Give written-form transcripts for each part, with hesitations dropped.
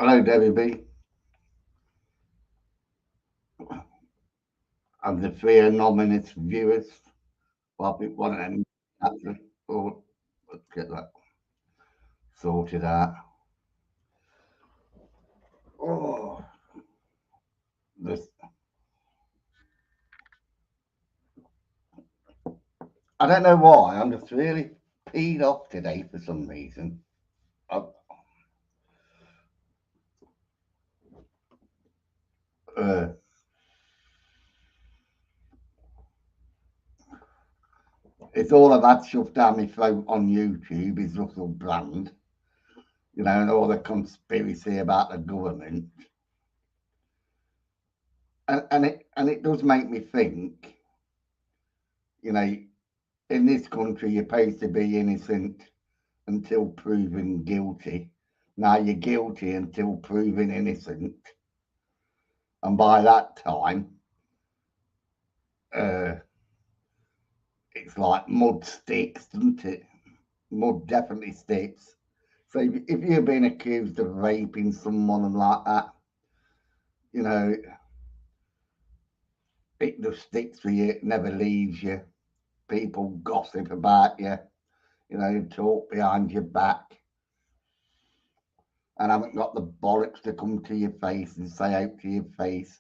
Hello, Debbie B. And the three anonymous viewers. Well, I've been one of them. Actually, oh, let's get that sorted out. Oh, this. I don't know why. I'm just really peed off today for some reason. I, uh, it's all I've had shoved down my throat on YouTube is Russell Brand, and all the conspiracy about the government. And it does make me think, you know, in this country you're supposed to be innocent until proven guilty. Now you're guilty until proven innocent. And by that time, uh, it's like mud sticks, doesn't it? Mud definitely sticks. So if you've been accused of raping someone and like that, you know, it just sticks with you, it never leaves you. People gossip about you, talk behind your back, and haven't got the bollocks to come to your face and say out to your face.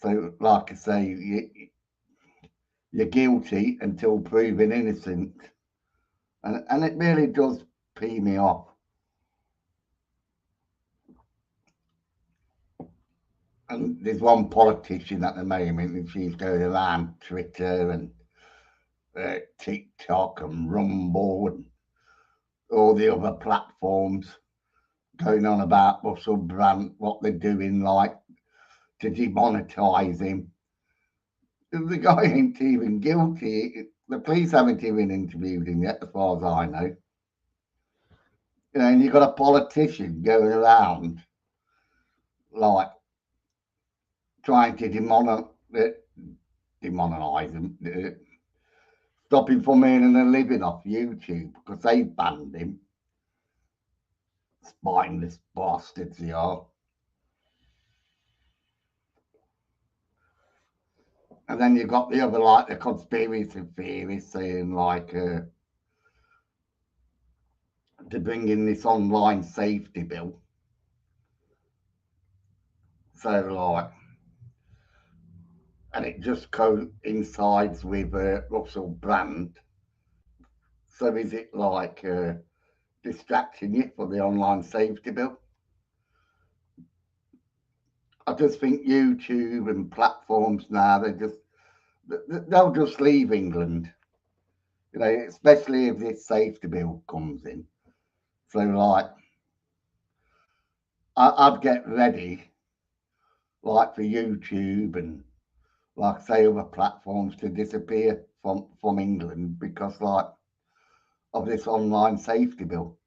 So, like I say, you're guilty until proven innocent. And it really does pee me off. And there's one politician at the moment, and she's going around Twitter and TikTok and Rumble and all the other platforms going on about Russell Brand, what they're doing, like to demonetize him. The guy ain't even guilty. The police haven't even interviewed him yet, as far as I know. And you've got a politician going around like trying to demonetize him, stop him from earning a living off YouTube because they banned him. Spineless bastards they are. And then you've got the other, like the conspiracy theorists saying, like, to bring in this online safety bill. So, like, and it just coincides with Russell Brand. So, is it like distracting you for the online safety bill? I just think YouTube and platforms now, they'll just leave England, especially if this safety bill comes in. So, like, I'd get ready, like, for YouTube and, like, say, other platforms to disappear from England because, like, of this online safety bill.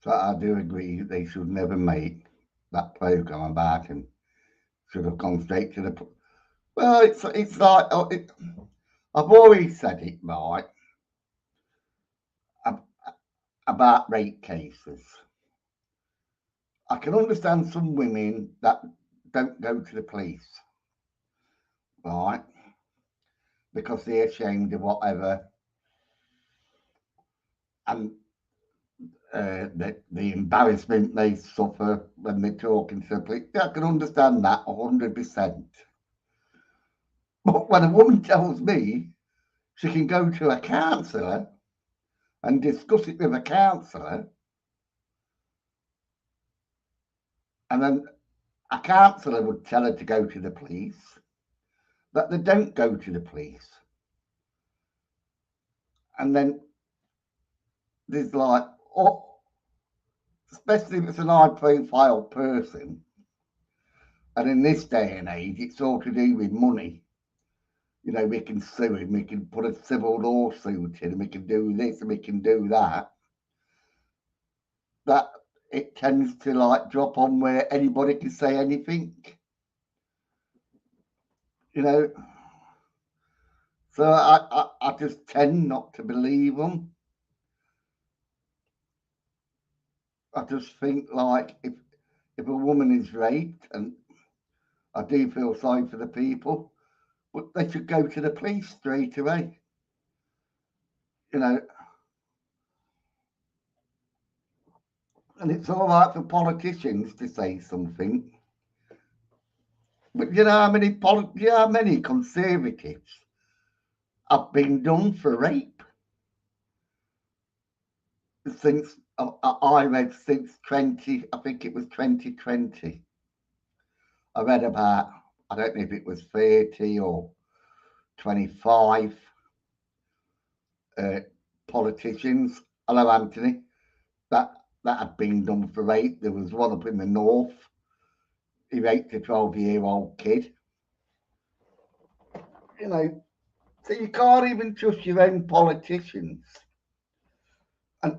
So I do agree they should never make that program about him. Should have gone straight to the. Well, it's like I've always said it, right, about rape cases. I can understand some women that don't go to the police, right, because they're ashamed of whatever, and the embarrassment they suffer when they're talking to the police. I can understand that 100%. But when a woman tells me she can go to a counsellor and discuss it with a counsellor, and then a counsellor would tell her to go to the police, that they don't go to the police. And then there's like, especially if it's an high profile person, and in this day and age, it's all to do with money. We can sue him, we can put a civil lawsuit in, and we can do this and we can do that. That it tends to like drop on where anybody can say anything. So I just tend not to believe them. I just think like if a woman is raped, and I do feel sorry for the people, but they should go to the police straight away. You know, and it's all right for politicians to say something, but you know how many conservatives have been done for rape since I read since 20, I think it was 2020. I read about, I don't know if it was 30 or 25 politicians. Hello, Anthony. That had been done for rape. There was one up in the north. He raped a 12-year-old kid. You know, so you can't even trust your own politicians. And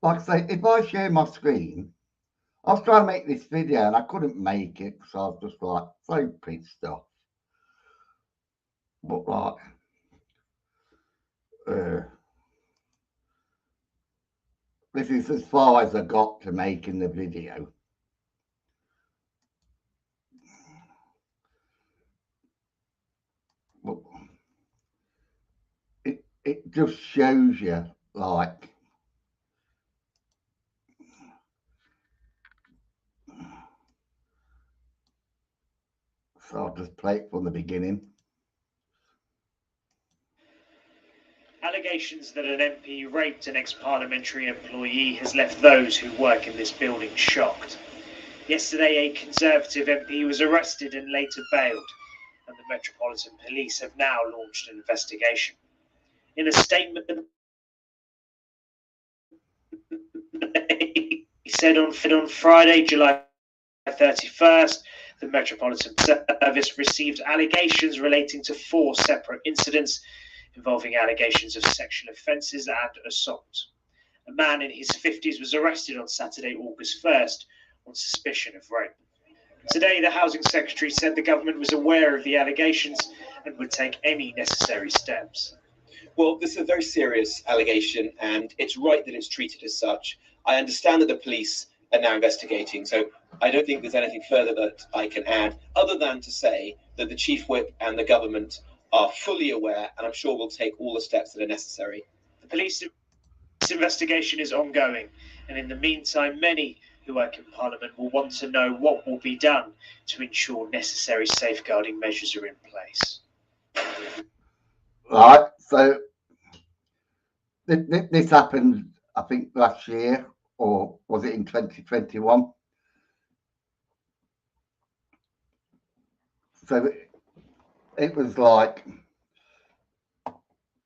like I say, if I share my screen, I was trying to make this video and I couldn't make it because I was just like so pissed off. But like, this is as far as I got to making the video. But it just shows you like, so I'll just play it from the beginning. Allegations that an MP raped an ex-parliamentary employee has left those who work in this building shocked. Yesterday, a Conservative MP was arrested and later bailed, and the Metropolitan Police have now launched an investigation. In a statement, he said on Friday, July 31st, the Metropolitan Service received allegations relating to 4 separate incidents involving allegations of sexual offences and assault. A man in his 50s was arrested on Saturday, August 1st, on suspicion of rape. Today, the Housing Secretary said the government was aware of the allegations and would take any necessary steps. Well, this is a very serious allegation, and it's right that it's treated as such. I understand that the police are now investigating, so I don't think there's anything further that I can add, other than to say that the Chief Whip and the government are fully aware, and I'm sure will take all the steps that are necessary. The police investigation is ongoing, and in the meantime, many who work in Parliament will want to know what will be done to ensure necessary safeguarding measures are in place. Right, so this happened, I think, last year, or was it in 2021? So it was like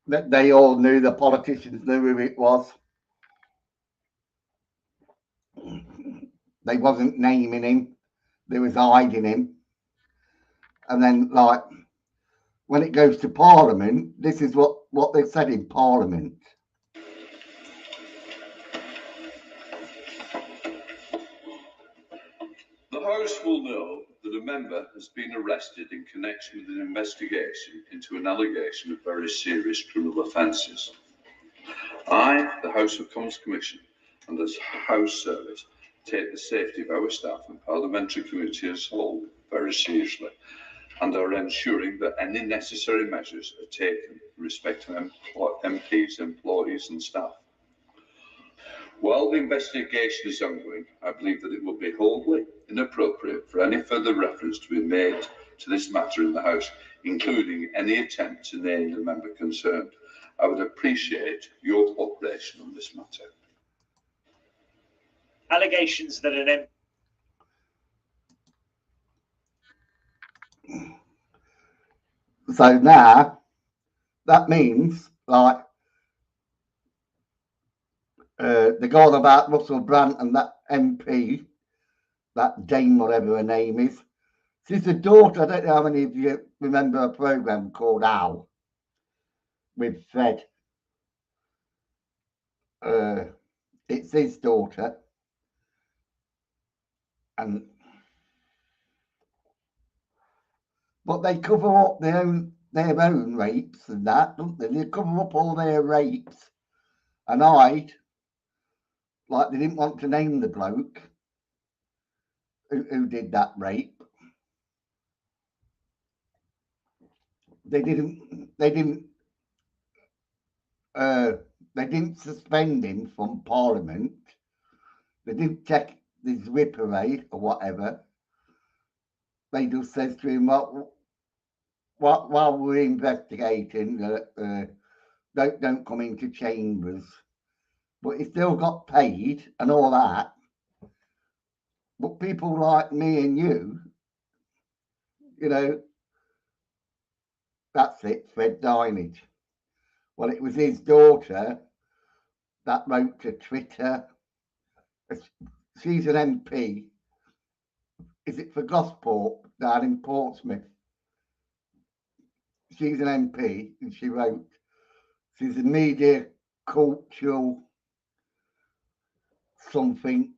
that they all knew, the politicians knew who it was. They wasn't naming him, they was hiding him. And then like when it goes to Parliament, this is what they said in Parliament. The House will know that a member has been arrested in connection with an investigation into an allegation of very serious criminal offences. I, the House of Commons Commission, and the House Service take the safety of our staff and parliamentary community as a whole very seriously, and are ensuring that any necessary measures are taken in respect to MPs, employees and staff. While the investigation is ongoing, I believe that it would be wholly inappropriate for any further reference to be made to this matter in the House, including any attempt to name the member concerned. I would appreciate your cooperation on this matter. Allegations that an So now that means like they're going about Russell Brand and that MP, that Dame, whatever her name is. She's the daughter. I don't know how many of you remember a program called Al with Fred. It's his daughter, and but they cover up their own rapes and that, don't they? They cover up all their rapes and hide Like they didn't want to name the bloke who did that rape. They didn't suspend him from Parliament. They didn't check his whip array or whatever. They just said to him, "Well, while we're investigating, don't come into chambers." But he still got paid and all that. But people like me and you know, that's it, Fred Dinage. Well, it was his daughter that wrote to Twitter. She's an MP. Is it for Gosport down in Portsmouth? She's an MP, and she wrote, she's a media cultural something.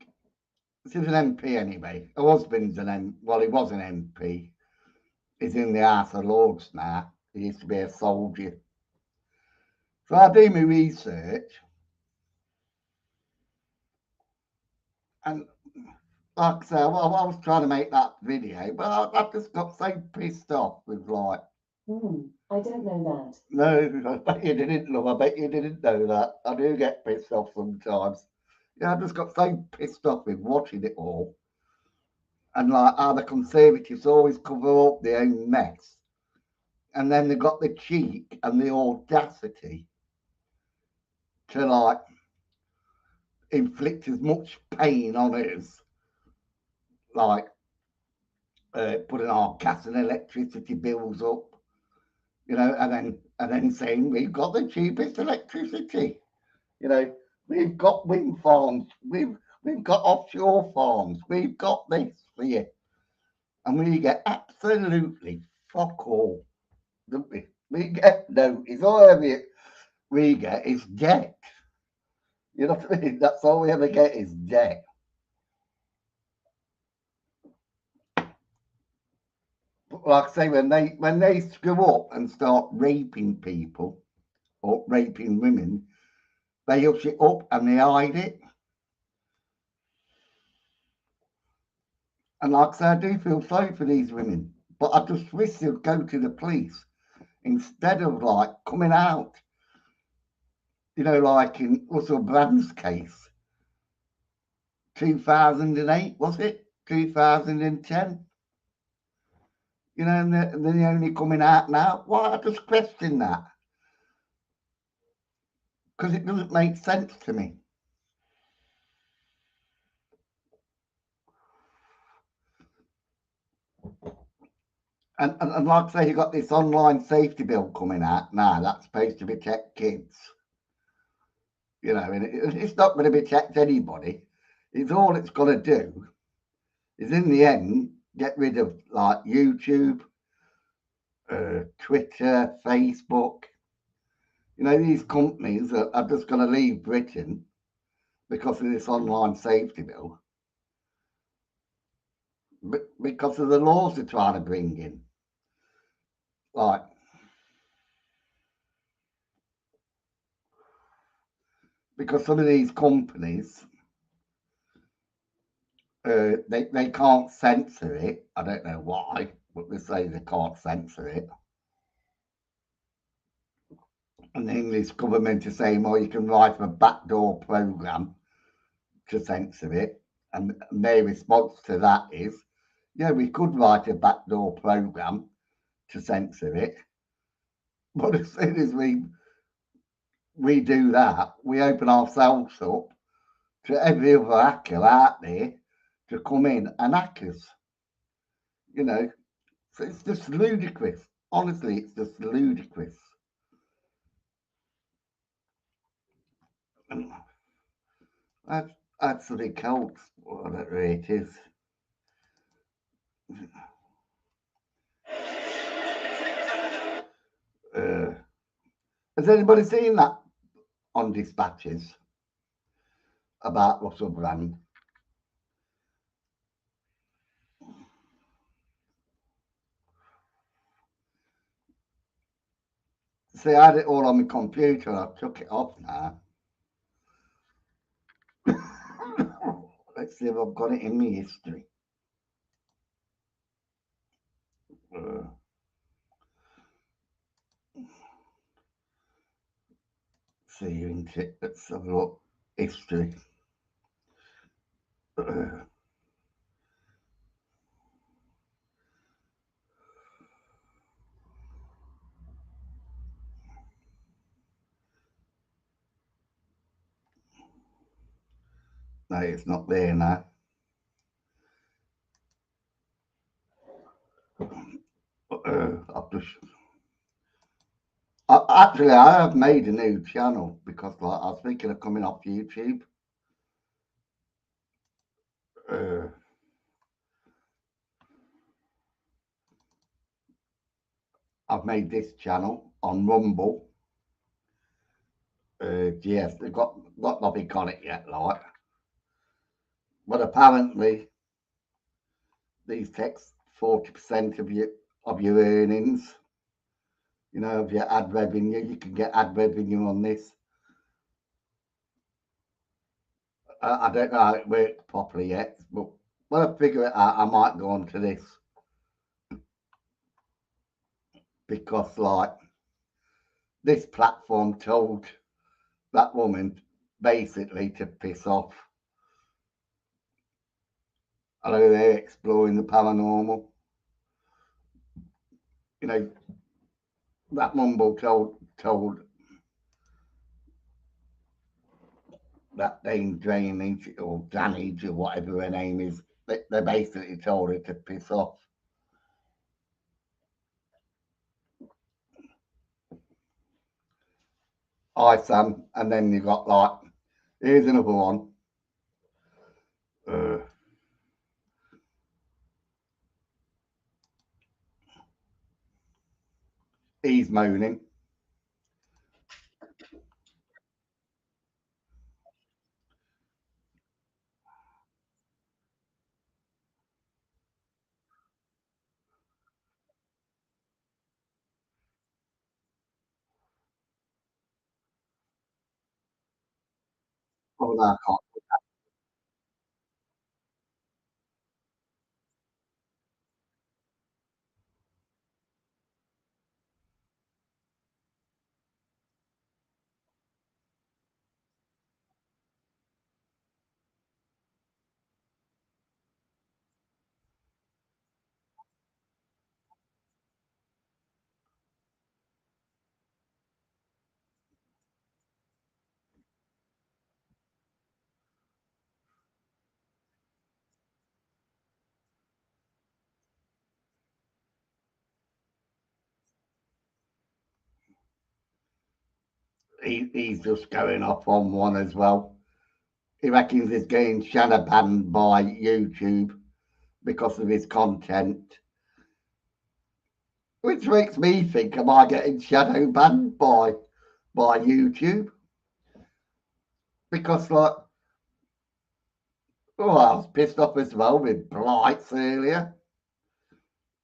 She's an MP anyway. Her husband's well, he was an MP. He's in the House of Lords now. He used to be a soldier. So I do my research, and like I say, I was trying to make that video, but I just got so pissed off with like. I don't know that. No, I bet you didn't, love. I bet you didn't know that. I do get pissed off sometimes. Yeah, I just got so pissed off with watching it all. And like how the Conservatives always cover up their own mess. And then they got the cheek and the audacity to like inflict as much pain on us, like putting our gas and electricity bills up, you know, and then saying we've got the cheapest electricity, you know, we've got wind farms, we've got offshore farms, we've got this for you, and we get absolutely fuck all, don't we? We get notice. All we get is debt. You know what I mean? That's all we ever get is debt. But like I say, when they screw up and start raping people or raping women, they hush it up and they hide it. And like I say, I do feel sorry for these women, but I just wish they'd go to the police instead of like coming out. You know, like in Russell Brand's case, 2008, was it? 2010? You know, and they're only coming out now. Why? I just question that. Because it doesn't make sense to me. And like I say, you've got this online safety bill coming out now that's supposed to protect kids. You know, and it's not going to protect anybody. It's all it's got to do is in the end get rid of like YouTube, Twitter, Facebook. You know, these companies are just going to leave Britain because of this online safety bill, but because of the laws they're trying to bring in. Like, because some of these companies, they can't censor it. I don't know why, but they say they can't censor it. And the English government is saying, well, you can write a backdoor program to censor it. And their response to that is, yeah, we could write a backdoor program to censor it. But as soon as we do that, we open ourselves up to every other hacker out there to come in and hack us. You know, so it's just ludicrous. Honestly, it's just ludicrous. That's actually cold, whatever it is. Has anybody seen that on Dispatches about Russell Brand? See, I had it all on my computer. I took it off now. Let's see if I've got it in my history. See, isn't it? Let's have a look. History. No, it's not there now. I've just actually I have made a new channel because like I was thinking of coming off YouTube. I've made this channel on Rumble. Yes, they've got nothing on it yet, like. But apparently these takes 40% of your earnings. You know, of your ad revenue. You can get ad revenue on this. I don't know how it works properly yet, but when I figure it out, I might go on to this. Because like this platform told that woman basically to piss off. I know they're exploring the paranormal. You know, that mumble told that Dame Drainage or Danage or whatever her name is, they basically told her to piss off. Hi Sam, and then you got like, here's another one. He's moaning. Oh, no, I can't. He's just going off on one as well. He reckons he's getting shadow banned by YouTube because of his content. Which makes me think, am I getting shadow banned by YouTube? Because like, oh, I was pissed off as well with blights earlier.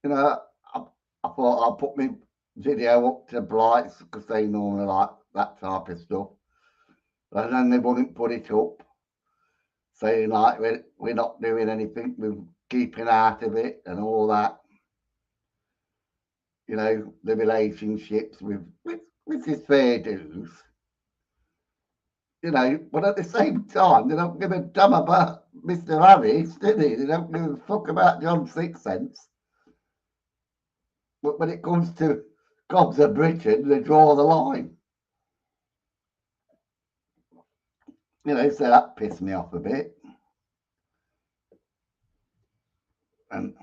You know, I thought I'll put my video up to blights because they normally like that type of stuff. And then they wouldn't put it up, saying like we're not doing anything, we're keeping out of it and all that. You know, the relationships with his fair dues. You know, but at the same time, they don't give a damn about Mr. Harris, do they? They don't give a fuck about John Sixpence. But when it comes to Gobs of Britain, they draw the line. You know, so that pissed me off a bit. And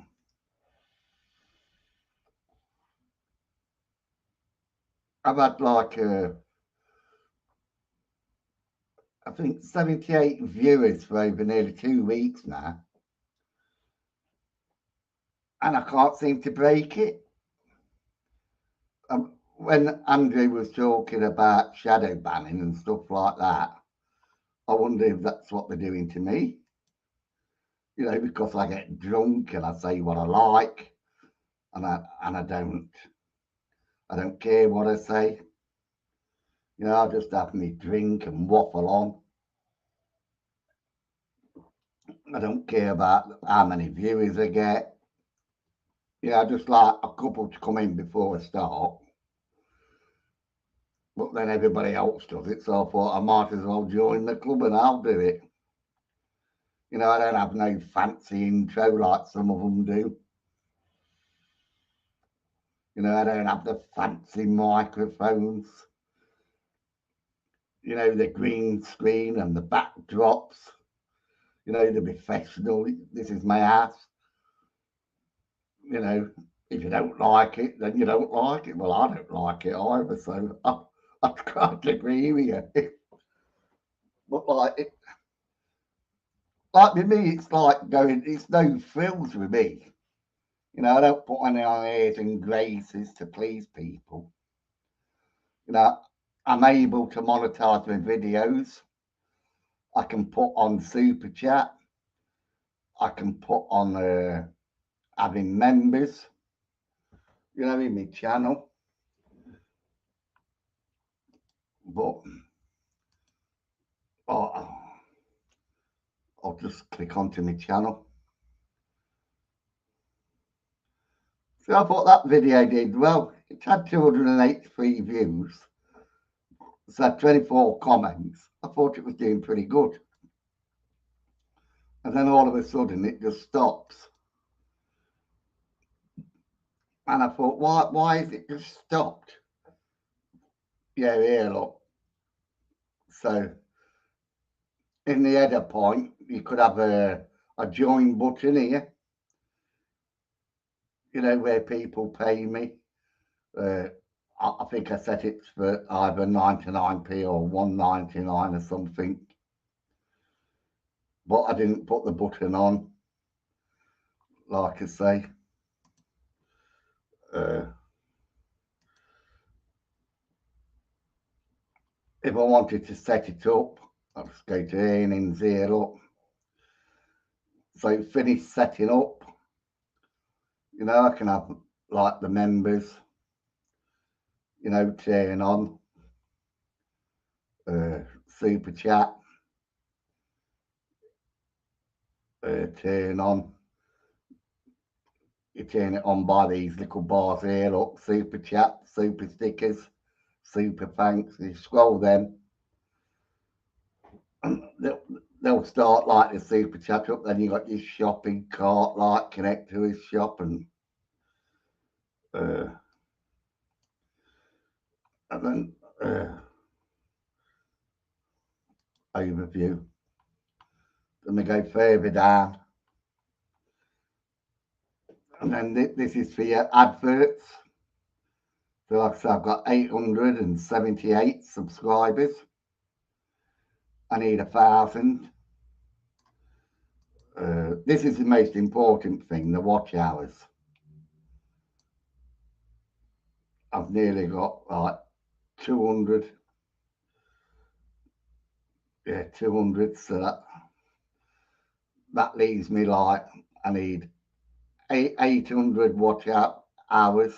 I've had like, I think 78 viewers for over nearly 2 weeks now. And I can't seem to break it. When Andrew was talking about shadow banning and stuff like that, I wonder if that's what they're doing to me. You know, because I get drunk and I say what I like, and I don't care what I say. You know, I just have me drink and waffle on. I don't care about how many viewers I get. Yeah, I just like a couple to come in before I start. But then everybody else does it, so I thought I might as well join the club and I'll do it. You know, I don't have no fancy intro like some of them do. You know, I don't have the fancy microphones. You know, the green screen and the backdrops. You know, the professional. This is my house. You know, if you don't like it, then you don't like it. Well, I don't like it either, so I can't agree with you. But like with me, it's like going. It's no frills with me. You know, I don't put any on airs and graces to please people. You know, I'm able to monetize my videos. I can put on super chat. I can put on having members. You know, in my channel. But I'll just click onto my channel. So I thought that video did well. It had 283 views. It's had 24 comments. I thought it was doing pretty good. And then all of a sudden it just stops. And I thought, why is it just stopped? Yeah, here, look. So in the header point, you could have a join button here. You know, where people pay me. I think I set it for either 99p or 1.99 or something. But I didn't put the button on, like I say. If I wanted to set it up, I'll just go to earnings here, look. So finish setting up. You know, I can have like the members, you know, turn on. Super chat. Turn on. You turn it on by these little bars here, look. Super chat, super stickers, super thanks. You scroll them. And they'll start like the super chat up. Then you got your shopping cart, like connect to his shop and then overview. Then we go further down. And then this is for your adverts. So like I said, I've got 878 subscribers. I need 1,000. This is the most important thing, the watch hours. I've nearly got like 200. Yeah, 200. So that leaves me like I need 800 watch hours.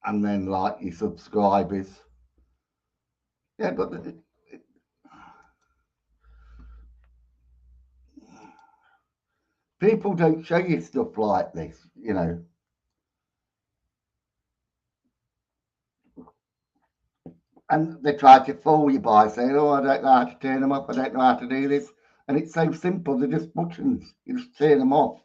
And then like your subscribers. Yeah, but people don't show you stuff like this, you know. And they try to fool you by saying, oh, I don't know how to turn them off. I don't know how to do this. And it's so simple. They're just buttons. You just turn them off.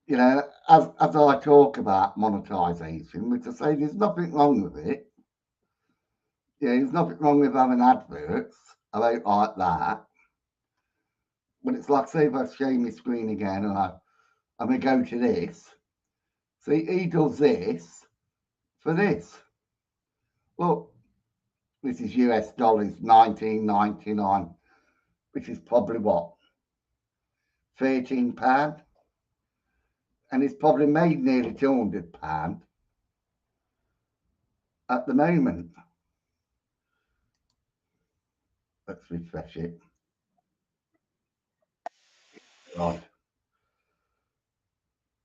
You know, as I talk about monetization, which I say there's nothing wrong with it. Yeah, there's nothing wrong with having adverts. I don't like that. But it's like, say, if I show my screen again and I'm going to go to this. See, he does this for this. Look, this is US dollars, 19.99, which is probably what? £13. And it's probably made nearly £200 at the moment. Let's refresh it. Right.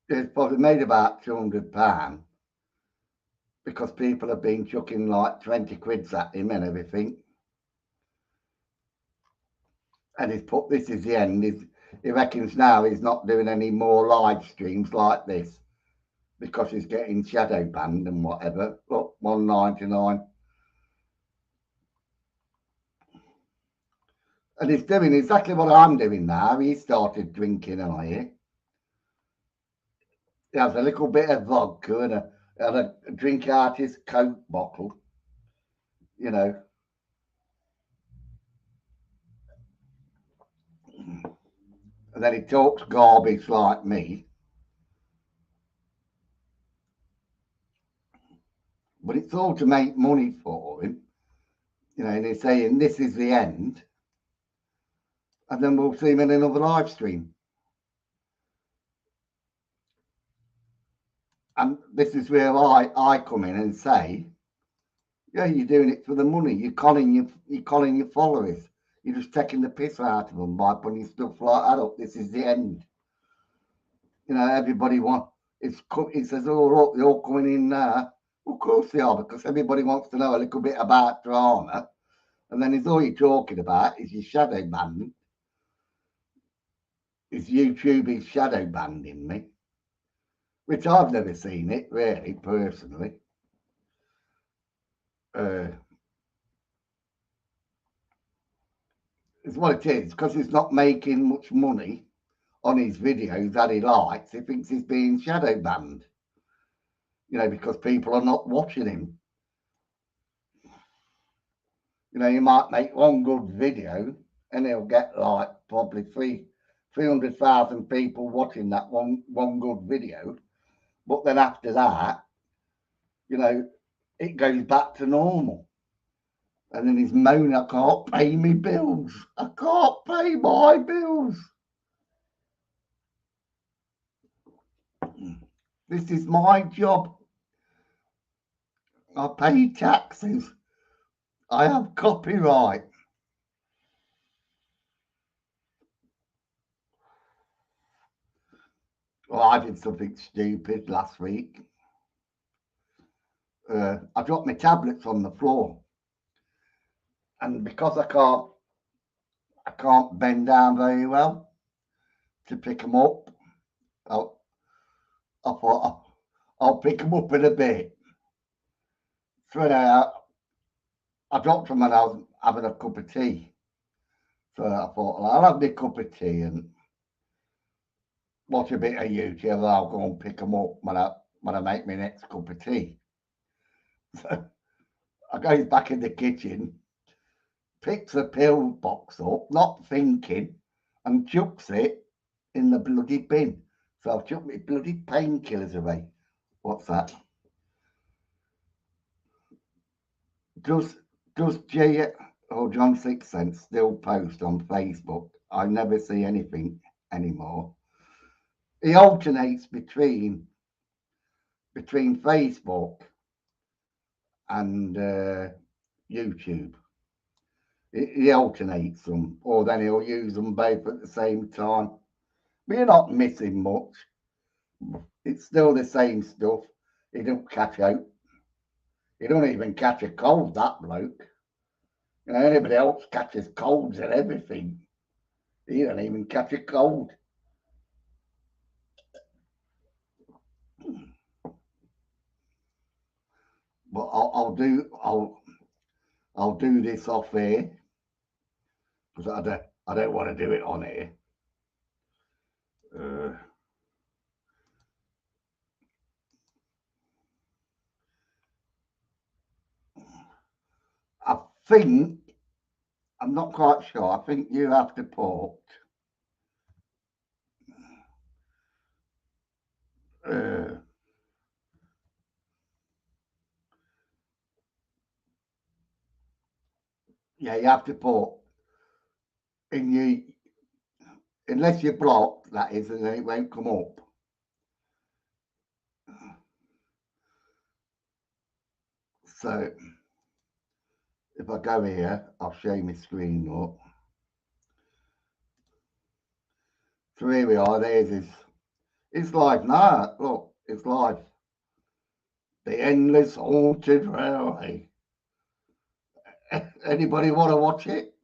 It's probably made about £200 because people have been chucking like 20 quids at him and everything. And he's put this is the end. He reckons now he's not doing any more live streams like this because he's getting shadow banned and whatever. Look, 199. And he's doing exactly what I'm doing now. He started drinking, and I hear. He has a little bit of vodka and a drink out his Coke bottle, you know. And then he talks garbage like me. But it's all to make money for him. You know, and he's saying this is the end. And then we'll see him in another live stream. And this is where I come in and say, yeah, you're doing it for the money. You're calling your followers. You're just taking the piss out of them by putting stuff like that up. This is the end. You know, everybody wants. It says, oh, look, they're all coming in now. Of course they are, because everybody wants to know a little bit about drama. And then it's all you're talking about is your shadow banning. Is YouTube is shadow banning me, which I've never seen it really personally. It's what it is, because he's not making much money on his videos that he likes. He thinks he's being shadow banned, you know, because people are not watching him. You know, you might make one good video and he'll get like probably 300,000 people watching that one good video. But then after that, you know, it goes back to normal. And then he's moaning, I can't pay me bills. I can't pay my bills. This is my job. I pay taxes. I have copyright. Well, I did something stupid last week. I dropped my tablets on the floor. And because I can't bend down very well to pick them up, I thought I'll pick them up in a bit. So I dropped them and I was having a cup of tea. So I thought, well, I'll have my cup of tea and watch a bit of YouTube. And I'll go and pick them up when I make my next cup of tea. So I goes back in the kitchen, picks the pill box up, not thinking, and chucks it in the bloody bin. So I've chucked my bloody painkillers away. What's that? Does J or John Six Cents still post on Facebook? I never see anything anymore. He alternates between Facebook and YouTube. He alternates them, or then he'll use them both at the same time. But you're not missing much. It's still the same stuff. He don't catch out. He don't even catch a cold, that bloke. You know, anybody else catches colds and everything. He don't even catch a cold. But I'll do this off here because I don't want to do it on here. I think, I'm not quite sure. I think you have to put yeah, you have to put in you, unless you're blocked, that is, and then it won't come up. So if I go here, I'll show you my screen up. So here we are, it's live now, look, it's live. The Endless Haunted Railway. Anybody want to watch it?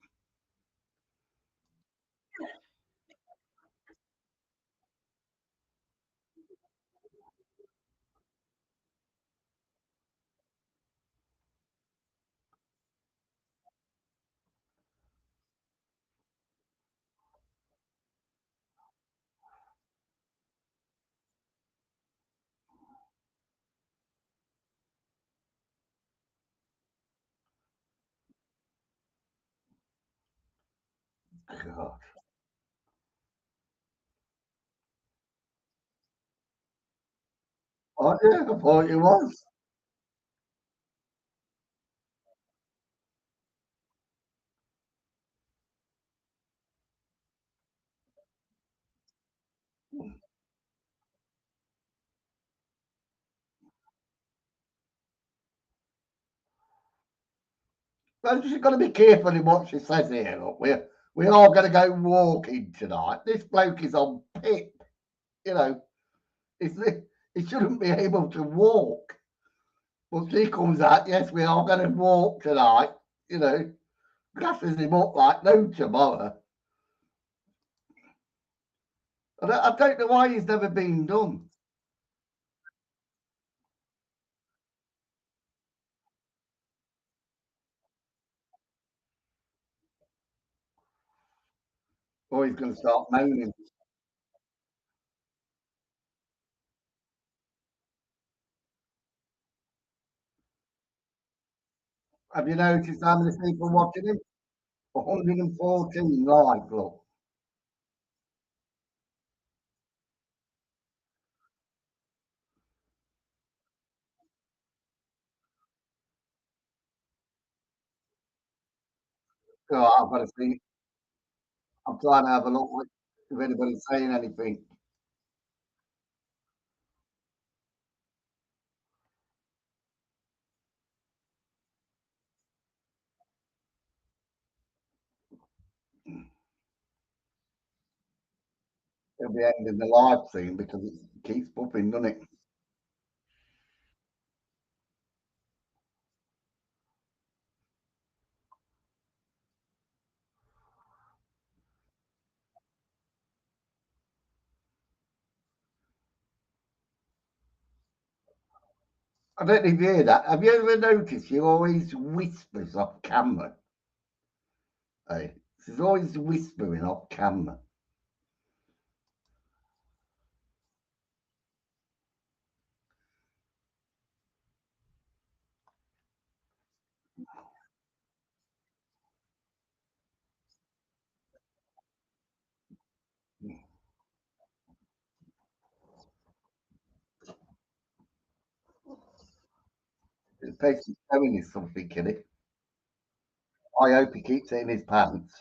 God. Oh, yeah, I thought it was. Well, she's got to be careful in what she says here. Look, we are going to go walking tonight. This bloke is on pip. You know, he's, he shouldn't be able to walk. But she comes out, yes, we are going to walk tonight. You know, glasses him up like no tomorrow. I don't know why he's never been done. Or he's going to start moaning. Have you noticed how many people watching him? 114 live, look. So I've got to see. I'm trying to have a look if anybody's saying anything. It'll be ending the live scene because it keeps popping, doesn't it? I don't know if you hear that. Have you ever noticed she always whispers off camera? Hey, she's always whispering off camera. The person's showing you something, Kenny. I hope he keeps it in his pants.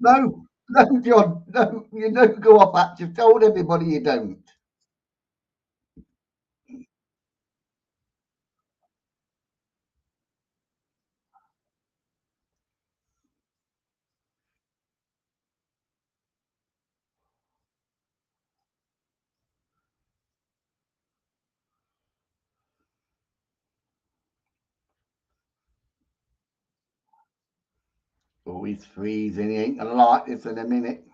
No, no, John, no, you don't go off that. You've told everybody you don't. Oh, he's freezing. He ain't gonna like this in a minute.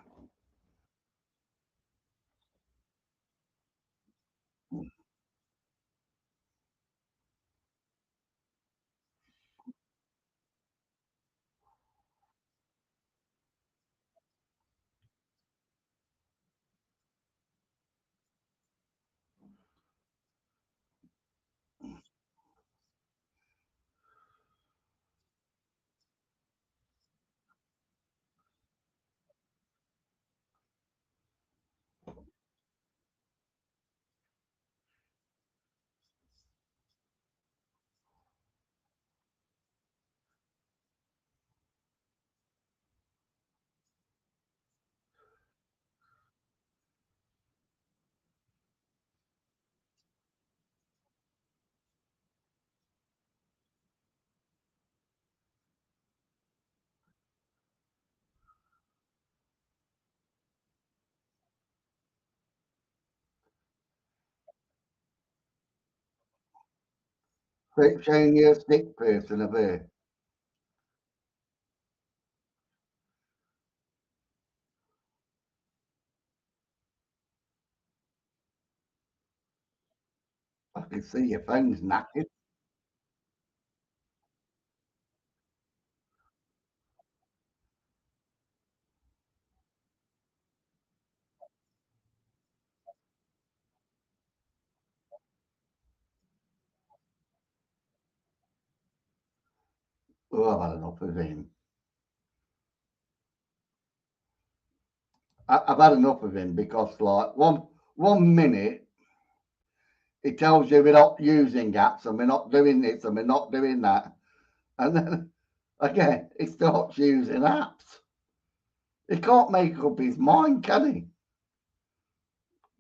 So it's showing you a stick person of her. I can see your phone's knackered. Oh, I've had enough of him. I've had enough of him because, like, one minute it tells you we're not using apps and we're not doing this and we're not doing that, and then again he starts using apps. He can't make up his mind, can he?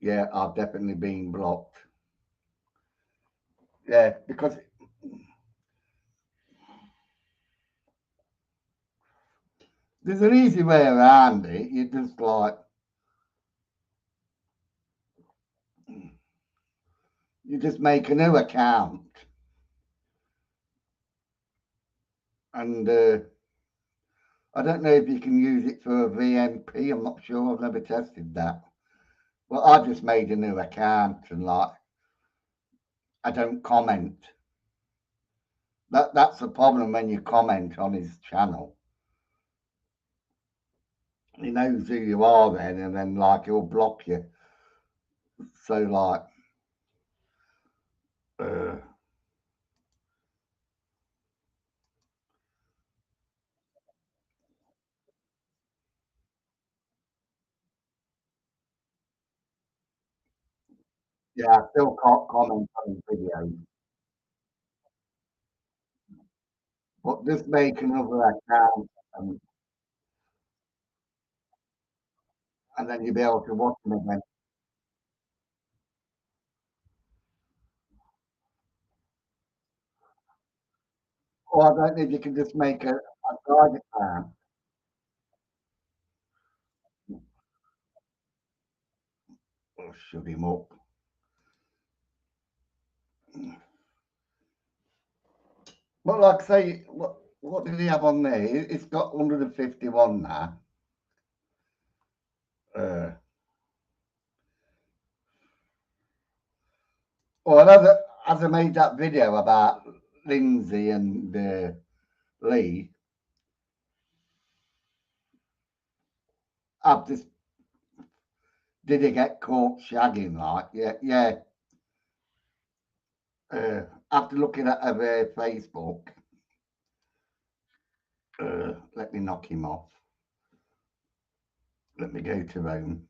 Yeah, I've definitely been blocked. Yeah, because there's an easy way around it. You just like you just make a new account and I don't know if you can use it for a VNP. I'm not sure. I've never tested that. Well, I just made a new account and like I don't comment. That's the problem when you comment on his channel. He knows who you are then, and then like he'll block you. So like, uh, yeah, I still can't comment on his videos. But just make another account, and then you'll be able to watch them again. Or I don't know if you can just make a guide account. Or shut him up. But like I say, what did he have on there? It's got 151 now. Well, as I made that video about Lindsay and Lee, I've just did he get caught shagging? Like, yeah. After looking at her Facebook, let me knock him off. Let me go to home.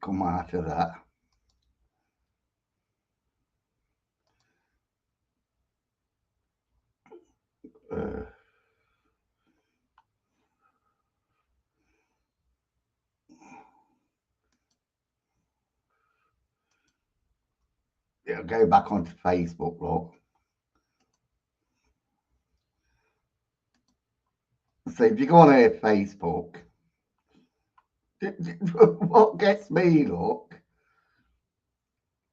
Come out of that. Yeah, go back onto Facebook, look. So if you go on her Facebook, what gets me, look,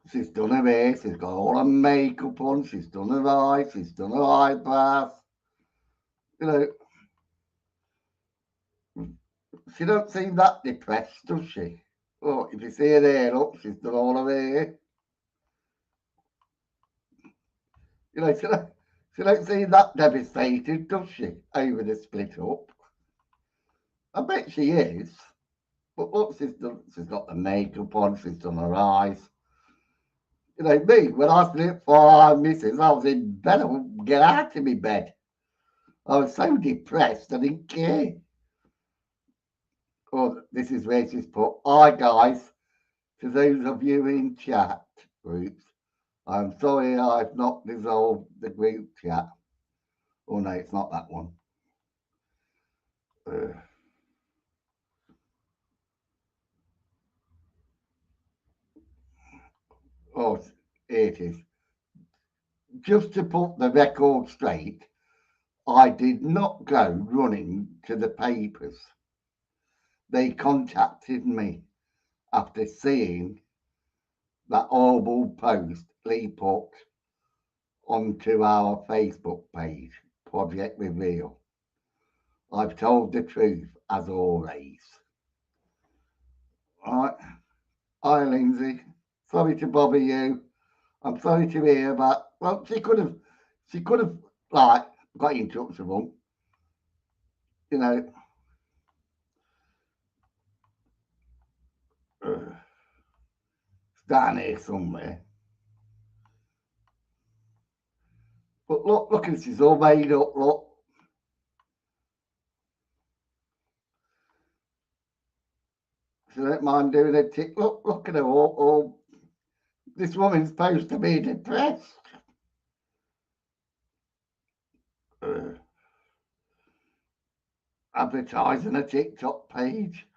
she's done her hair, she's got all her makeup on, she's done her eyes, she's done her eyebrows. You know, she don't seem that depressed, does she? Oh, if you see her hair up, she's done all her hair. You know, she don't seem that devastated, does she, over the split up? I bet she is. But look, she's got the makeup on, she's done her eyes. You know, me, when I slept 4 misses, I was in bed, I wouldn't get out of my bed. I was so depressed, I didn't care. Oh, this is where she's put, hi guys, to those of you in chat groups, I'm sorry I've not dissolved the group chat. Oh no, it's not that one. Oh, here it is. Just to put the record straight, I did not go running to the papers. They contacted me after seeing that horrible post Lee put onto our Facebook page, Project Reveal. I've told the truth as always. Right. Hi, Lindsay. Sorry to bother you. I'm sorry to hear that. Well, she could have like got in touch with them. You know. It's down here somewhere. But look, this is all made up, look. So don't mind doing a tick. Look at her all. This woman's supposed to be depressed. Advertising a TikTok page.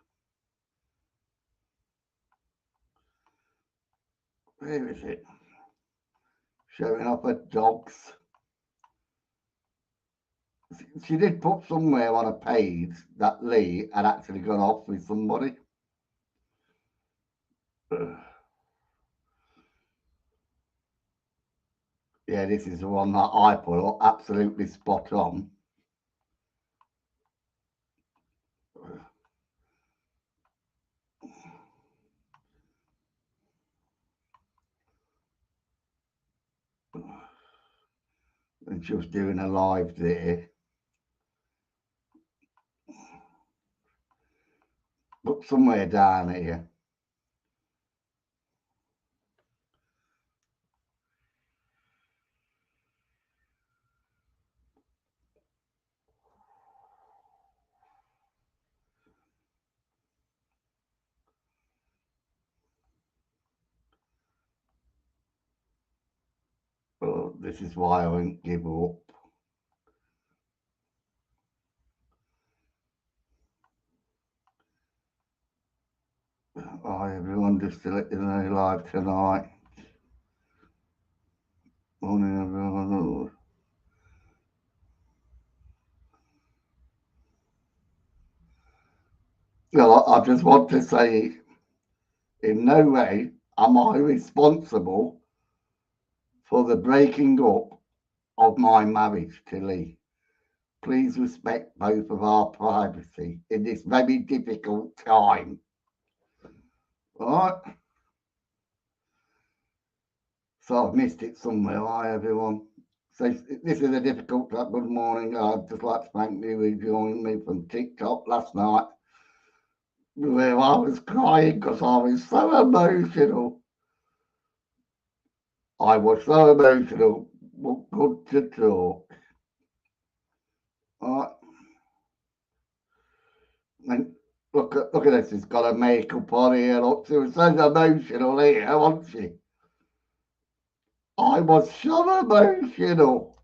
Where is it? Showing off her dogs. She did put somewhere on a page that Lee had actually gone off with somebody. Yeah, this is the one that I put up, absolutely spot on. And she was doing a live there. But somewhere down here. Well, this is why I won't give up. Hi everyone, just to let you know, live tonight. Morning everyone. Well, I just want to say, in no way am I responsible for the breaking up of my marriage to Lee. Please respect both of our privacy in this very difficult time. Right? So I've missed it somewhere. Hi everyone. So this is a difficult time. Good morning. I'd just like to thank you for joining me from TikTok last night, where I was crying because I was so emotional. I was so emotional, but good to talk. Right. And look at this, she's got her makeup on here. Look, she was so emotional here, wasn't she? I was so emotional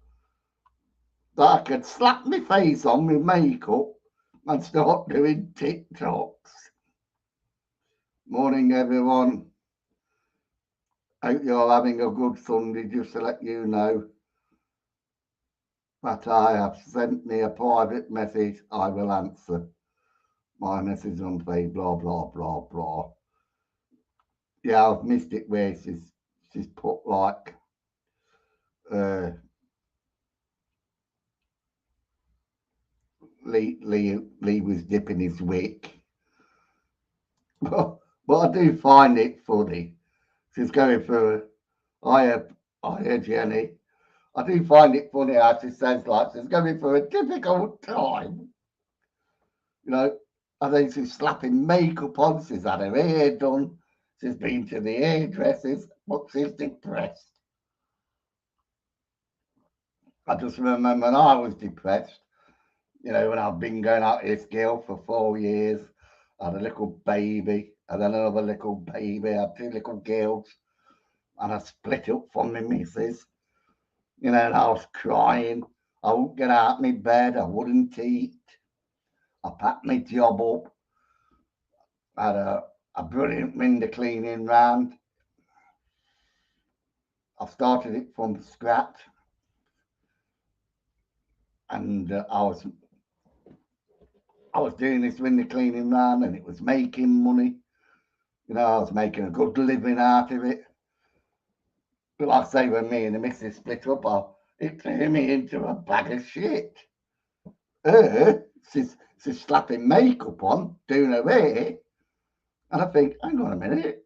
that I could slap my face on with makeup and start doing TikToks. Morning, everyone. Hope you're having a good Sunday. Just to let you know that I have sent me a private message. I will answer my message on Facebook, blah, blah, blah, blah. Yeah, I've missed it where she's put like Lee was dipping his wick. But I do find it funny. She's going through I heard Jenny. I do find it funny how she says like she's going through a difficult time. You know, I think she's slapping makeup on, she's had her hair done, she's been to the hairdressers, but she's depressed. I just remember when I was depressed, you know, when I've been going out with this girl for 4 years, I had a little baby, and then another little baby, I had 2 little girls, and I split up from my missus, you know, and I was crying. I wouldn't get out of my bed, I wouldn't eat. I packed my job up. I had a brilliant window cleaning round. I started it from scratch. And I was doing this window cleaning round and it was making money. You know, I was making a good living out of it. But like I say, when me and the missus split up, it threw me into a bag of shit. She's slapping makeup on, doing her hair. And I think, hang on a minute,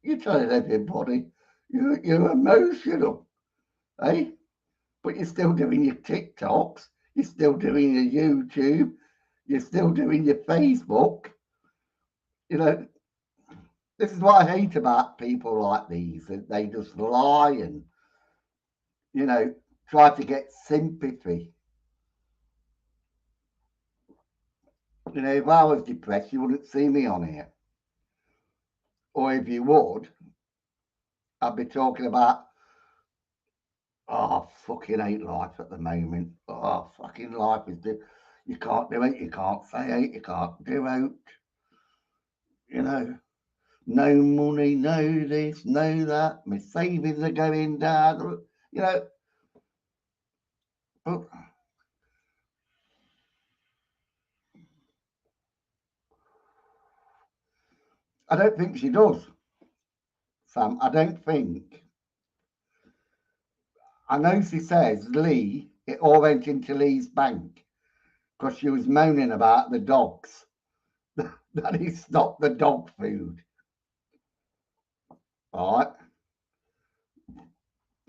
you're telling everybody you're emotional, eh? But you're still doing your TikToks, you're still doing your YouTube, you're still doing your Facebook. You know, this is what I hate about people like these. That they just lie and, you know, try to get sympathy. You know, if I was depressed, you wouldn't see me on here. Or if you would, I'd be talking about, oh, I fucking hate life at the moment. Oh, fucking life is, you can't do it, you can't say it, you can't do out. You know, no money, no this, no that, my savings are going down. You know, but I don't think she does, Sam. I don't think. I know she says Lee, it all went into Lee's bank because she was moaning about the dogs. That he stopped the dog food. All right.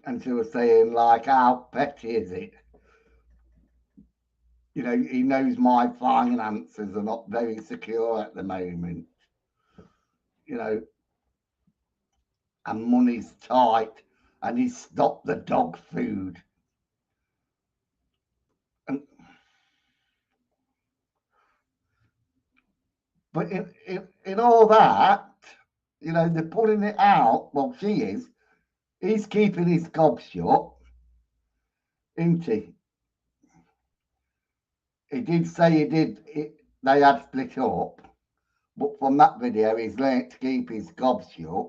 And she was saying, like, how petty is it? You know, he knows my finances are not very secure at the moment. You know, and money's tight, and he stopped the dog food. And, but in all that, you know, they're pulling it out. Well, she is. He's keeping his gob shut, isn't he? He did say they had split up, but from that video, he's learnt to keep his gob shut.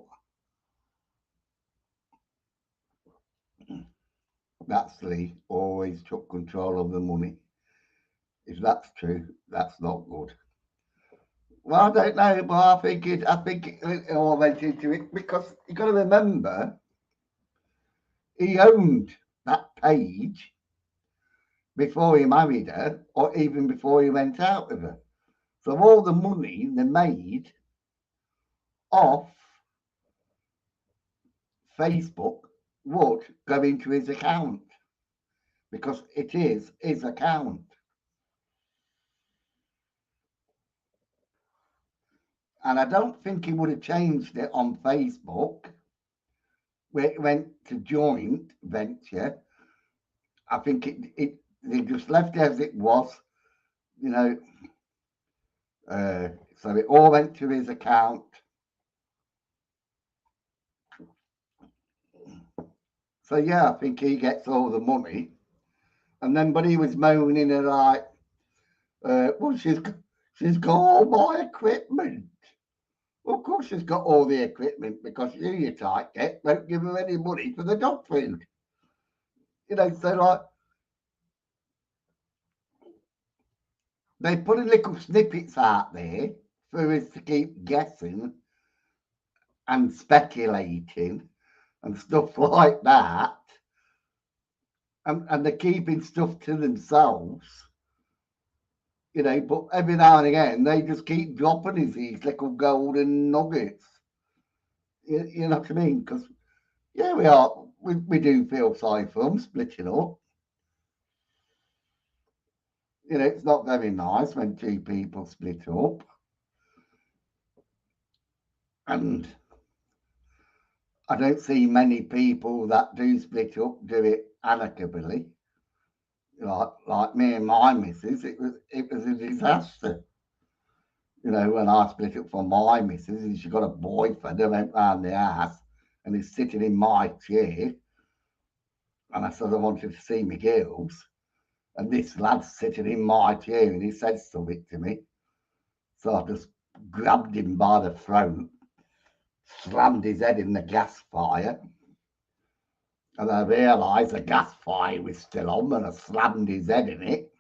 That's Lee, always took control of the money. If that's true, that's not good. Well, I don't know, but I think it all went into it because you got to remember he owned that page before he married her, or even before he went out with her. So all the money they made off Facebook would go into his account because it is his account. And I don't think he would have changed it on Facebook where it went to joint venture. I think they just left it as it was, you know. So it all went to his account. So yeah, I think he gets all the money. And then, but he was moaning at like, well, she's got all my equipment. Well, of course she's got all the equipment because you tight get won't give her any money for the dog food. You know, so like they put little snippets out there for us to keep guessing and speculating and stuff like that. And they're keeping stuff to themselves. You know, but every now and again they just keep dropping us these little golden nuggets. You know what I mean? Because yeah, we do feel sorry for them splitting up. You know, it's not very nice when two people split up. And I don't see many people that do split up do it amicably. Like me and my missus, it was a disaster. You know, when I split up from my missus, and she got a boyfriend who went round the house and he's sitting in my chair. And I said I wanted to see my girls. And this lad's sitting in my chair and he said something to me. So I just grabbed him by the throat, slammed his head in the gas fire. And I realised the gas fire was still on and I slammed his head in it.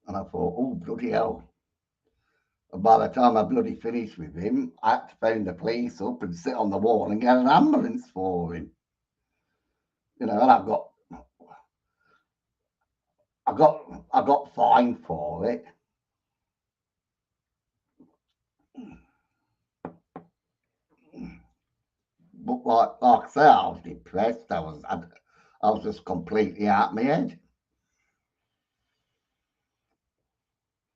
And I thought, oh, bloody hell. And by the time I bloody finished with him, I had to phone the police up and sit on the wall and get an ambulance for him. you know, and I got fined for it. But like I say, I was depressed. I was just completely out of my head.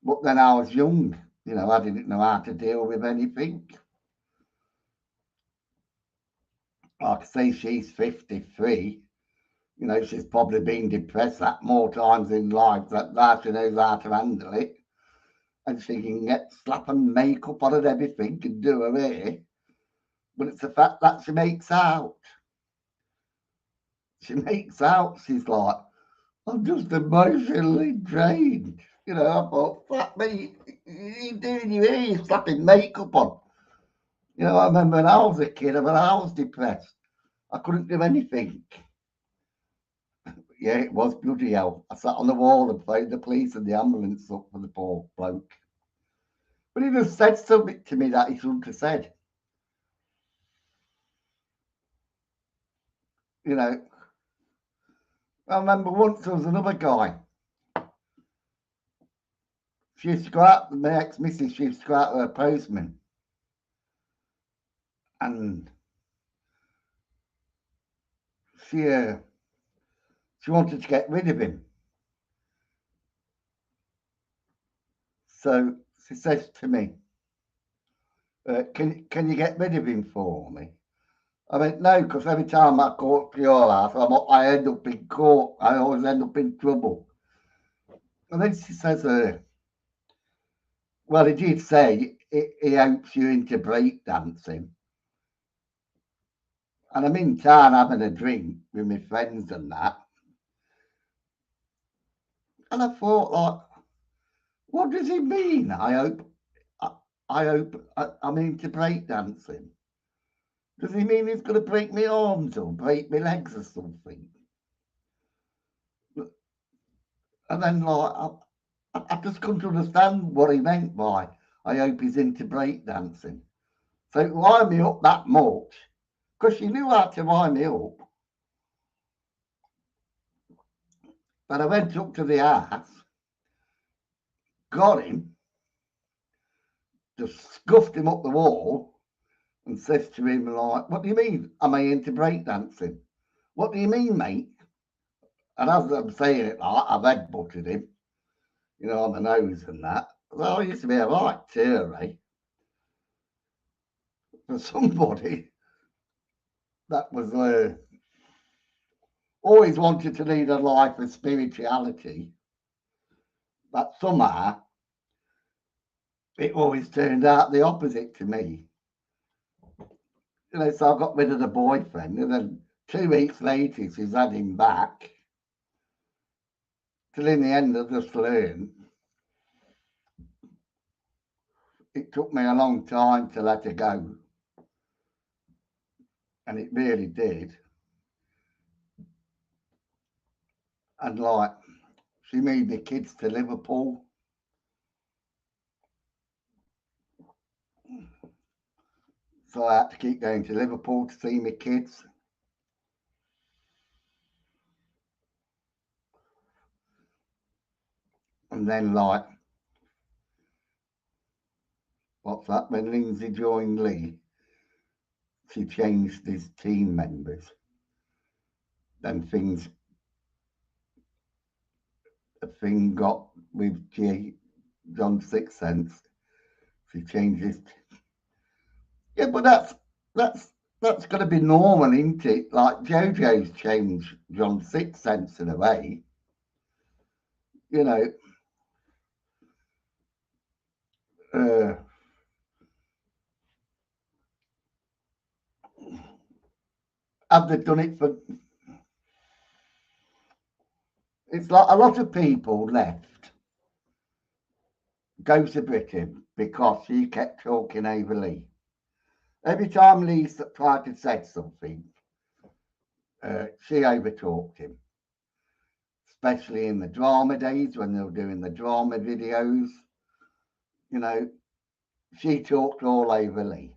But then I was young, you know, I didn't know how to deal with anything. Like I say, she's 53. You know, she's probably been depressed that more times in life that now she knows how to handle it. And she can get slapping makeup on and everything and do her hair. But it's the fact that she makes out. She makes out, she's like, I'm just emotionally drained. You know, I thought, fuck me, you doing your hair, you're slapping makeup on. You know, I remember when I was a kid, I was depressed. I couldn't do anything. Yeah, it was bloody hell. I sat on the wall and phoned the police and the ambulance up for the poor bloke. But he just said something to me that he shouldn't have said. You know, I remember once there was another guy. She used to go out, my ex-missus, she used to go out with her postman. And she wanted to get rid of him. So she says to me, can you get rid of him for me? I went, no, because every time I go up to your house, I end up in court. I always end up in trouble. And then she says, well, he did say he helps you into breakdancing. And I'm in town having a drink with my friends and that. And I thought, like, what does he mean? I hope I'm into breakdancing. Does he mean he's going to break my arms or break my legs or something? And then, like, I just couldn't understand what he meant by, I hope he's into breakdancing. So it wind me up that much, because she knew how to wind me up. But I went up to the house, got him, just scuffed him up the wall, and says to him, like, what do you mean? Am I into breakdancing? What do you mean, mate? And as I'm saying it, like, I've headbutted him, you know, on the nose and that. Well, I used to be a right tear, eh? For somebody that was always wanted to lead a life of spirituality, but somehow it always turned out the opposite to me. You know, so I got rid of the boyfriend, and then 2 weeks later, she's had him back. Till in the end, I just learned. It took me a long time to let her go, and it really did. And like, she moved the kids to Liverpool. So I had to keep going to Liverpool to see my kids. And then, like, what's that? When Lindsay joined Lee, she changed his team members. Then a thing got with John Sixth Sense. She changed his. Yeah, but that's going to be normal, isn't it? Like JoJo's changed John Sixth Sense in a way. You know, have they done it for? It's like a lot of people left Go to Britain because she kept talking over Lee. Every time Lee tried to say something, she overtalked him. Especially in the drama days when they were doing the drama videos. You know, she talked all over Lee.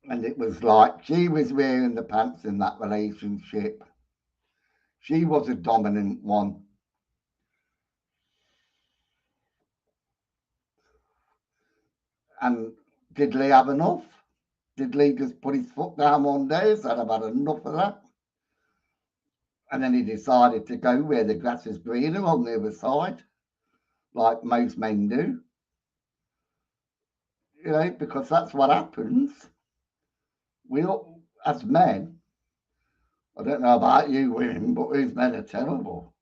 And it was like she was wearing the pants in that relationship. She was a dominant one. And did Lee have enough? Did Lee just put his foot down one day and said, I've had enough of that? And then he decided to go where the grass is greener on the other side, like most men do. You know, because that's what happens. We all, as men, I don't know about you women, but we men are terrible.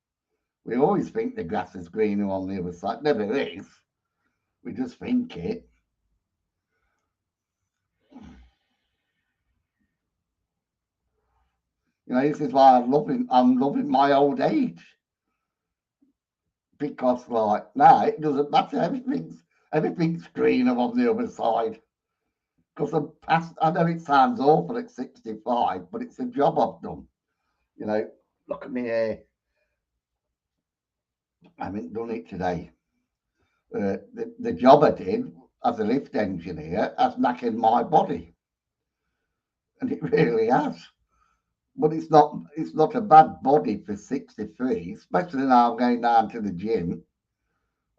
We always think the grass is greener on the other side. Never is. We just think it. You know, this is why I'm loving my old age. Because like now it doesn't matter, everything's greener on the other side. Because I'm past, I know it sounds awful at 65, but it's a job I've done. You know, look at me here. I haven't done it today. The job I did as a lift engineer has knackered my body. And it really has. But it's not a bad body for 63, especially now I'm going down to the gym.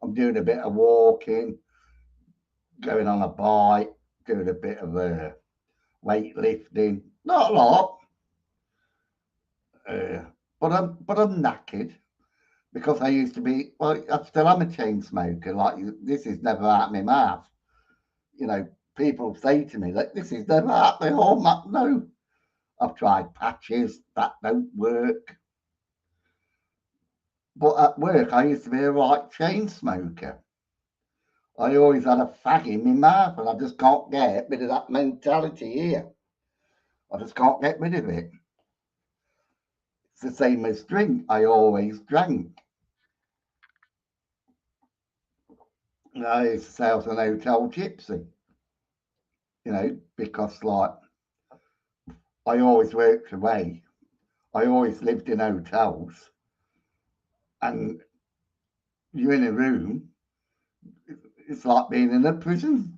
I'm doing a bit of walking, going on a bike, doing a bit of weightlifting. Not a lot. But I'm knackered because I used to be, well, I still am a chain smoker. Like, this is never out of my mouth. You know, people say to me, like, this is never out of my whole mouth. No, I've tried patches, that don't work. But at work, I used to be a right chain smoker. I always had a fag in my mouth, and I just can't get rid of that mentality here. I just can't get rid of it. It's the same as drink. I always drank. I used to say I was an hotel gypsy, you know, because like I always worked away. I always lived in hotels, and you're in a room. It's like being in a prison.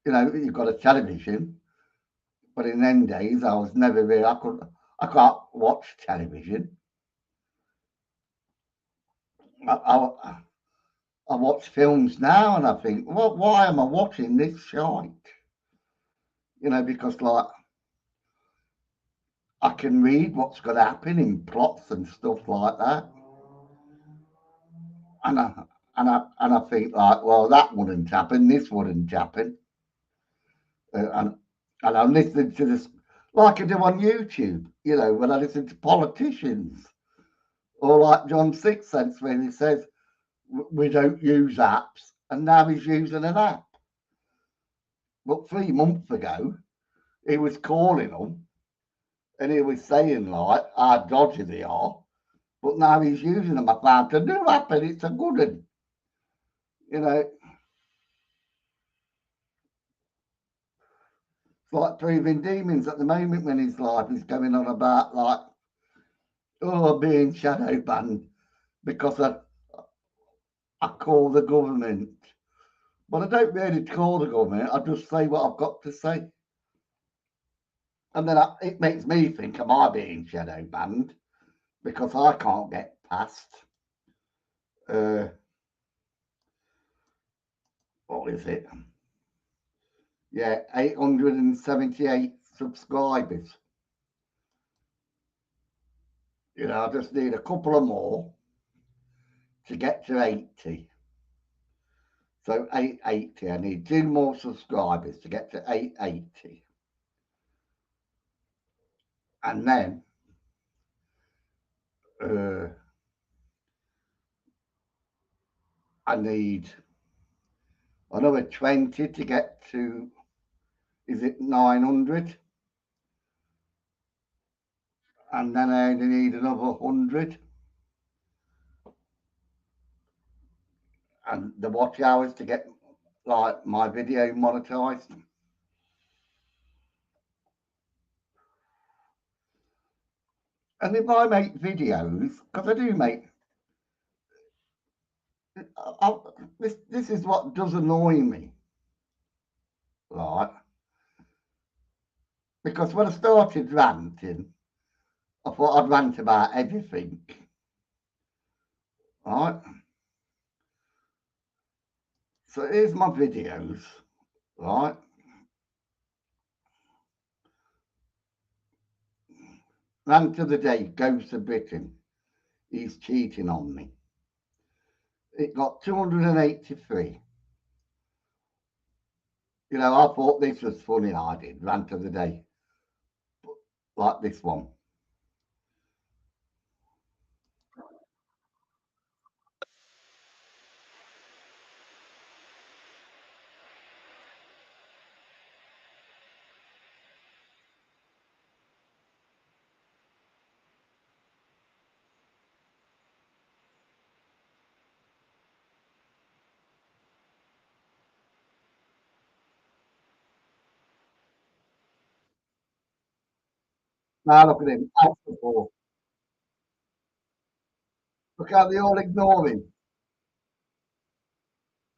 You know, you've got a television, but in them days, I was never really. I can't watch television. I watch films now, and I think, well, why am I watching this shite? You know, because like I can read what's going to happen in plots and stuff like that, and I think like, well, that wouldn't happen, this wouldn't happen, and I'm listening to this like I do on YouTube. You know, when I listen to politicians, or like John Sixcent when he says we don't use apps, and now he's using an app. But 3 months ago, he was calling them, and he was saying like how dodgy they are. But now he's using them. I found a new app, and it's a good one. You know, it's like proving demons at the moment when his life is going on about like, oh, being shadow banned because I call the government. But I don't really call the government. I just say what I've got to say. And then it makes me think, am I being shadow banned? Because I can't get past, what is it? Yeah, 878 subscribers. You know, I just need a couple of more to get to 80. So 880, I need 2 more subscribers to get to 880. And then I need another 20 to get to, is it 900? And then I only need another 100. And the watch hours to get like my video monetized. And if I make videos, because I do make, this is what does annoy me, right? because when I started ranting, I thought I'd rant about everything. Right? So here's my videos, right? Rant of the day goes to Britain. He's cheating on me. It got 283. You know, I thought this was funny. I did rant of the day, like this one. Now look at him. Out the ball. Look how they all ignore him.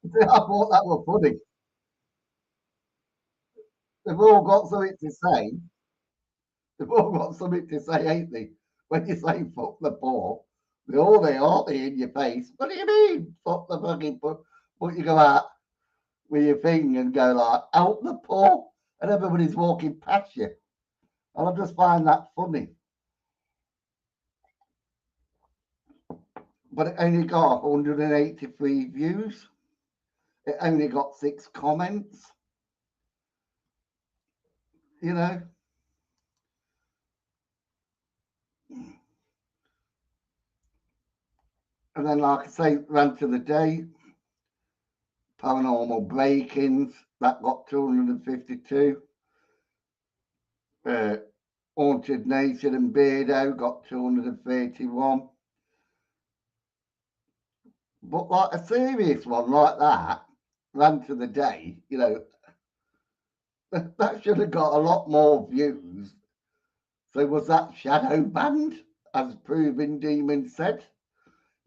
I thought that was funny. They've all got something to say. They've all got something to say, ain't they? When you say fuck the ball, they all they are they in your face. What do you mean? Fuck the fucking ball. But you go out with your thing and go like, out the paw, and everybody's walking past you. And I just find that funny. But it only got 183 views. It only got 6 comments. You know. And then, like I say, rant of the day, paranormal break-ins, that got 252. Haunted Nation and Beardo got 231. But like a serious one like that, rant of the day, you know, that should have got a lot more views. So was that shadow banned, as Proving Demon said?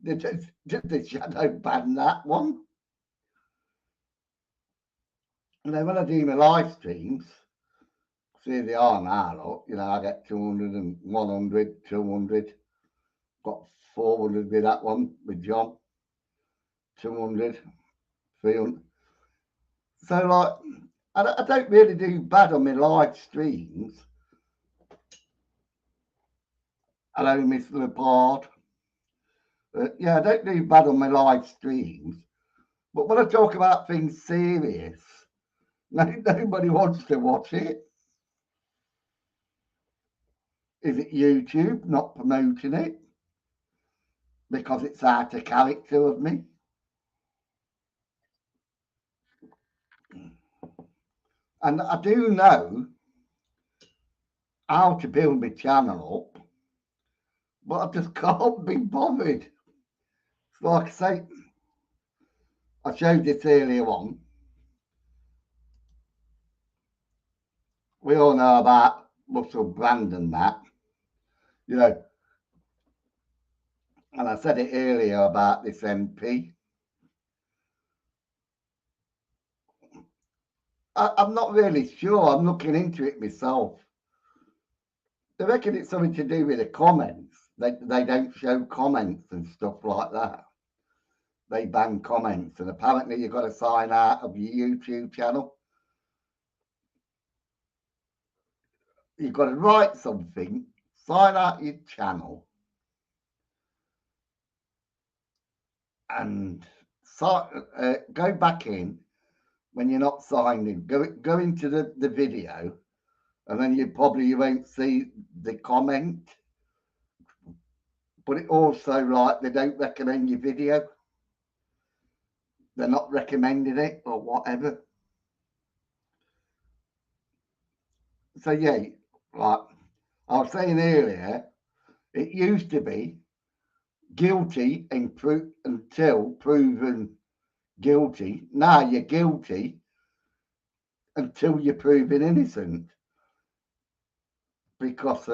Did the shadow ban that one? And then when I do my live streams, see they are now, look, you know, I get 200 and 100, 200. Got 400 with that one with John. 200, 300. So like, I don't really do bad on my live streams. Hello, Miss Lepard. Yeah, I don't do bad on my live streams. But when I talk about things serious, nobody wants to watch it. Is it YouTube not promoting it? Because it's out of character of me? And I do know how to build my channel up, but I just can't be bothered. So like I say, I showed this earlier on. We all know about Russell Brand and that, you know. And I said it earlier about this MP. I'm not really sure. I'm looking into it myself. They reckon it's something to do with the comments. They don't show comments and stuff like that. They ban comments, and apparently you've got to sign out of your YouTube channel. You've got to write something, sign out your channel, and go back in when you're not signed in. Go into the video, and then you won't see the comment. But it also, like, they don't recommend your video. They're not recommending it or whatever. So yeah, like I was saying earlier, it used to be guilty until proven guilty. Now you're guilty until you're proven innocent. Because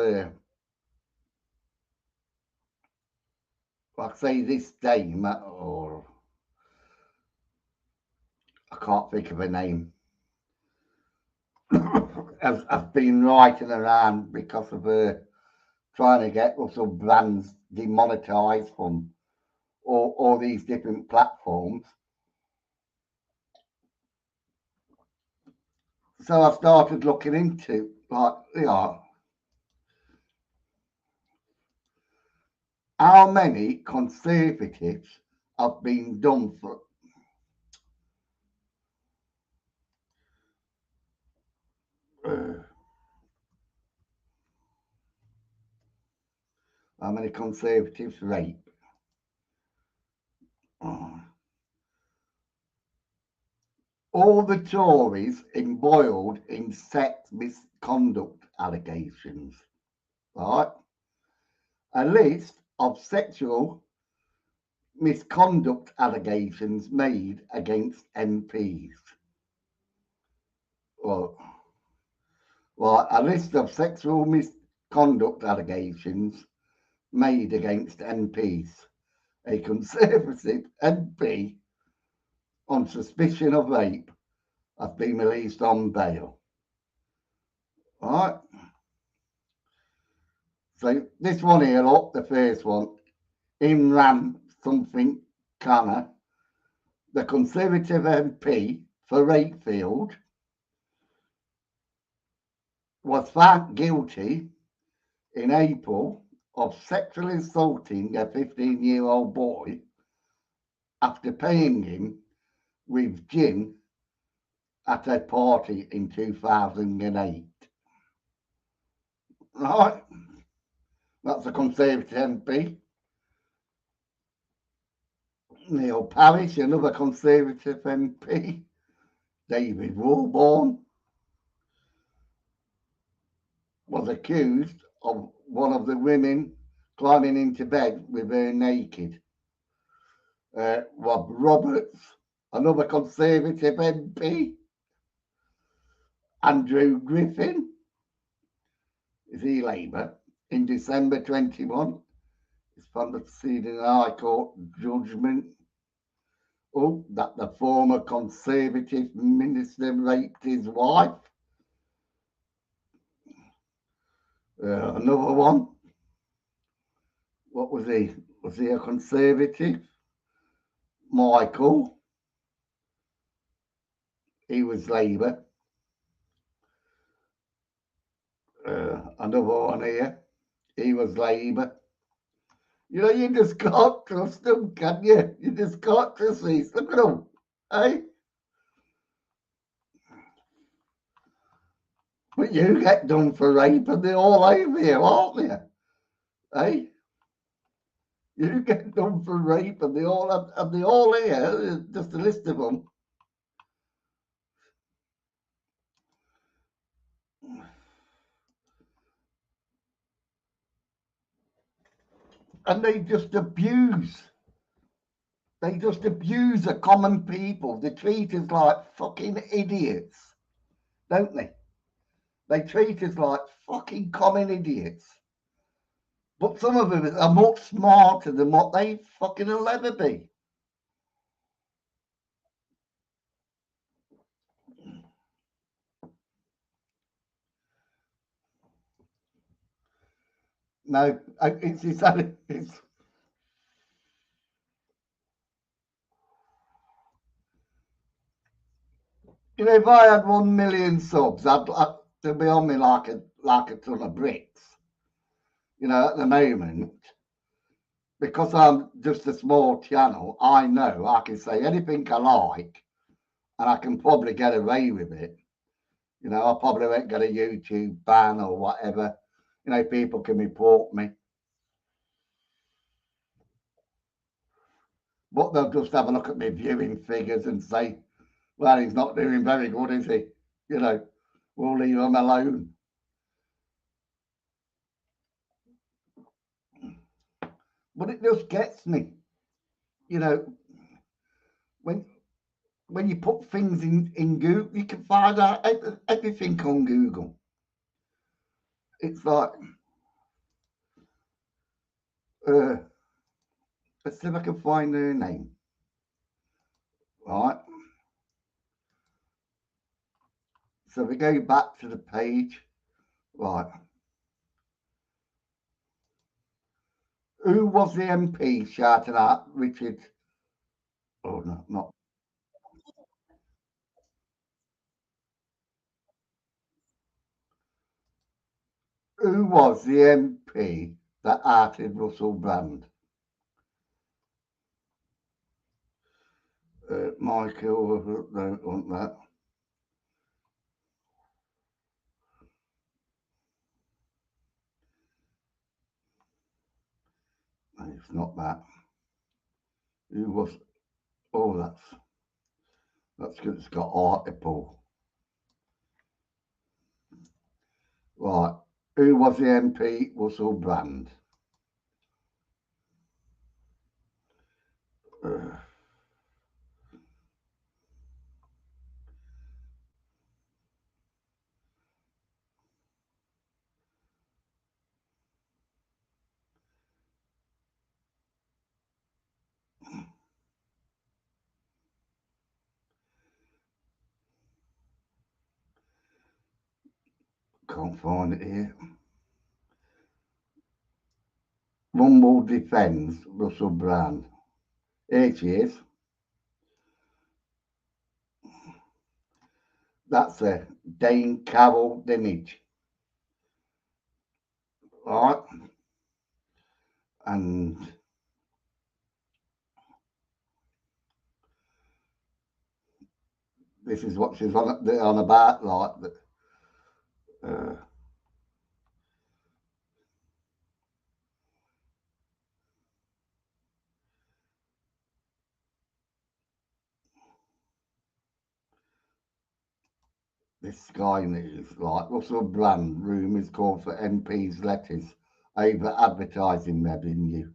like say this dame, or I can't think of her name. has been writing around because of her trying to get Russell Brand's demonetized from all these different platforms. So I started looking into, like, you know, how many Conservatives have been done for. How many Conservatives rape? All the Tories embroiled in sex misconduct allegations, right? A list of sexual misconduct allegations made against MPs. Well, a list of sexual misconduct allegations made against MPs. A Conservative MP on suspicion of rape has been released on bail. All right. So this one here, look, the first one, Imran something Khanna, the Conservative MP for Wakefield, was found guilty in April of sexually assaulting a 15-year-old boy after paying him with gin at a party in 2008. Right, that's a Conservative MP. Neil Parish, another Conservative MP. David Warborn was accused of one of the women climbing into bed with her naked. Rob Roberts, another Conservative MP. Andrew Griffin, is he Labour? In December 21, it's from the preceding High Court judgment. Oh, that the former Conservative minister raped his wife. Another one. What was he? Was he a Conservative? Michael. He was Labour. Another one here. He was Labour. You know, you just can't trust them, can you? You just can't trust these. Look at them. Hey? But you get done for rape and they're all over you, aren't you? Hey? You get done for rape and they all here, just a list of them. And they just abuse the common people. They treat us like fucking idiots, don't they? They treat us like fucking common idiots. But some of them are much smarter than what they fucking will ever be. No, it's you know, if I had 1 million subs, they'd be on me like a ton of bricks. You know, at the moment, because I'm just a small channel, I know I can say anything I like, and I can probably get away with it. You know, I probably won't get a YouTube ban or whatever. You know, people can report me. But they'll just have a look at my viewing figures and say, well, he's not doing very good, is he? You know, we'll leave him alone. But it just gets me. You know, when you put things in Google, you can find out everything on Google. It's like, let's see if I can find her name. Right. So we go back to the page. Right. Who was the MP shouting at Richard? Oh, no, not. Who was the MP that outed Russell Brand? Michael, don't want that. No, it's not that. Who was? Oh, that's good. It's got article. Right. Who was the MP? Russell Brand. Can't find it here. Rumble defends Russell Brand. Here she is. That's a Dane Carroll image. Right. And this is what she's on about, like that. This Sky News, like Russell Brand room is called for MP's letters over advertising revenue.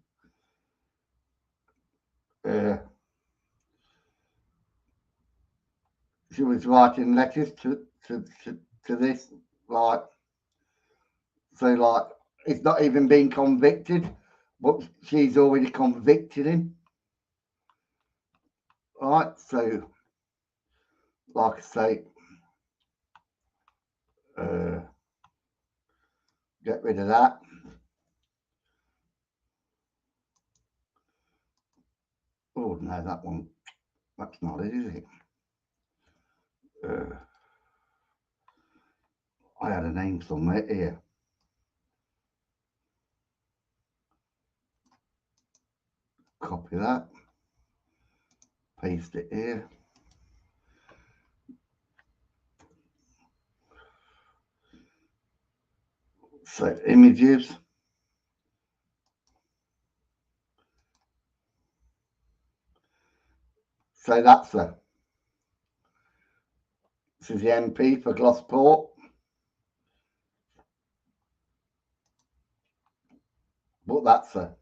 She was writing letters to this, like, so like it's not even been convicted, but she's already convicted him. Right, so like I say, get rid of that. Oh no, that one, that's not it, is it? I had a name somewhere here. Copy that, paste it here. So images. So that's this is the MP for Gloucester. But that's and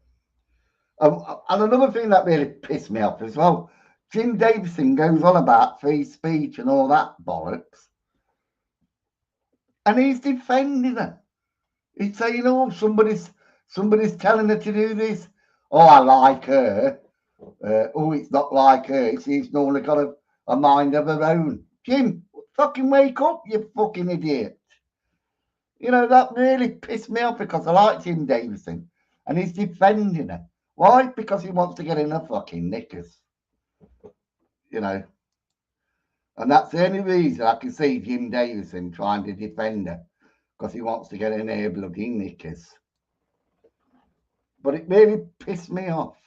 another thing that really pissed me off as well, Jim Davison goes on about free speech and all that bollocks, and he's defending her. He's saying, "Oh, somebody's telling her to do this. Oh, I like her. Oh, it's not like her. She's normally got a mind of her own." Jim, fucking wake up, you fucking idiot. You know, that really pissed me off because I like Jim Davison and he's defending her. Why? Because he wants to get in her fucking knickers. You know. And that's the only reason I can see Jim Davison trying to defend her, because he wants to get in her bloody knickers. But it really pissed me off.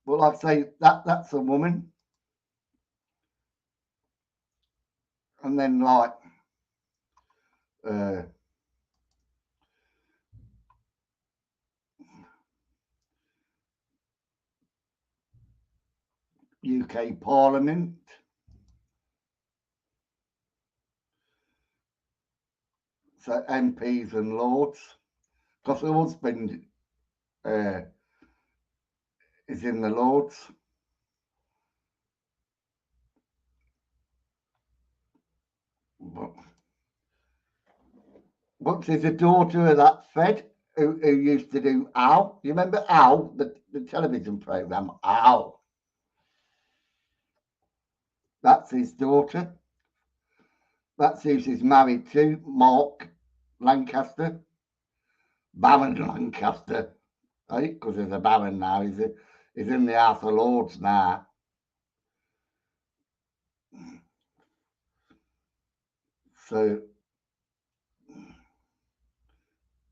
But like I say, that's a woman. And then like UK Parliament. So MPs and Lords. Because her husband is in the Lords. But she's a daughter of that Fed who used to do Al. You remember Al, the television program Al? That's his daughter. That's who she's married to, Mark Lancaster, Baron Lancaster, right? Because there's a Baron now. He's in the House of Lords now. So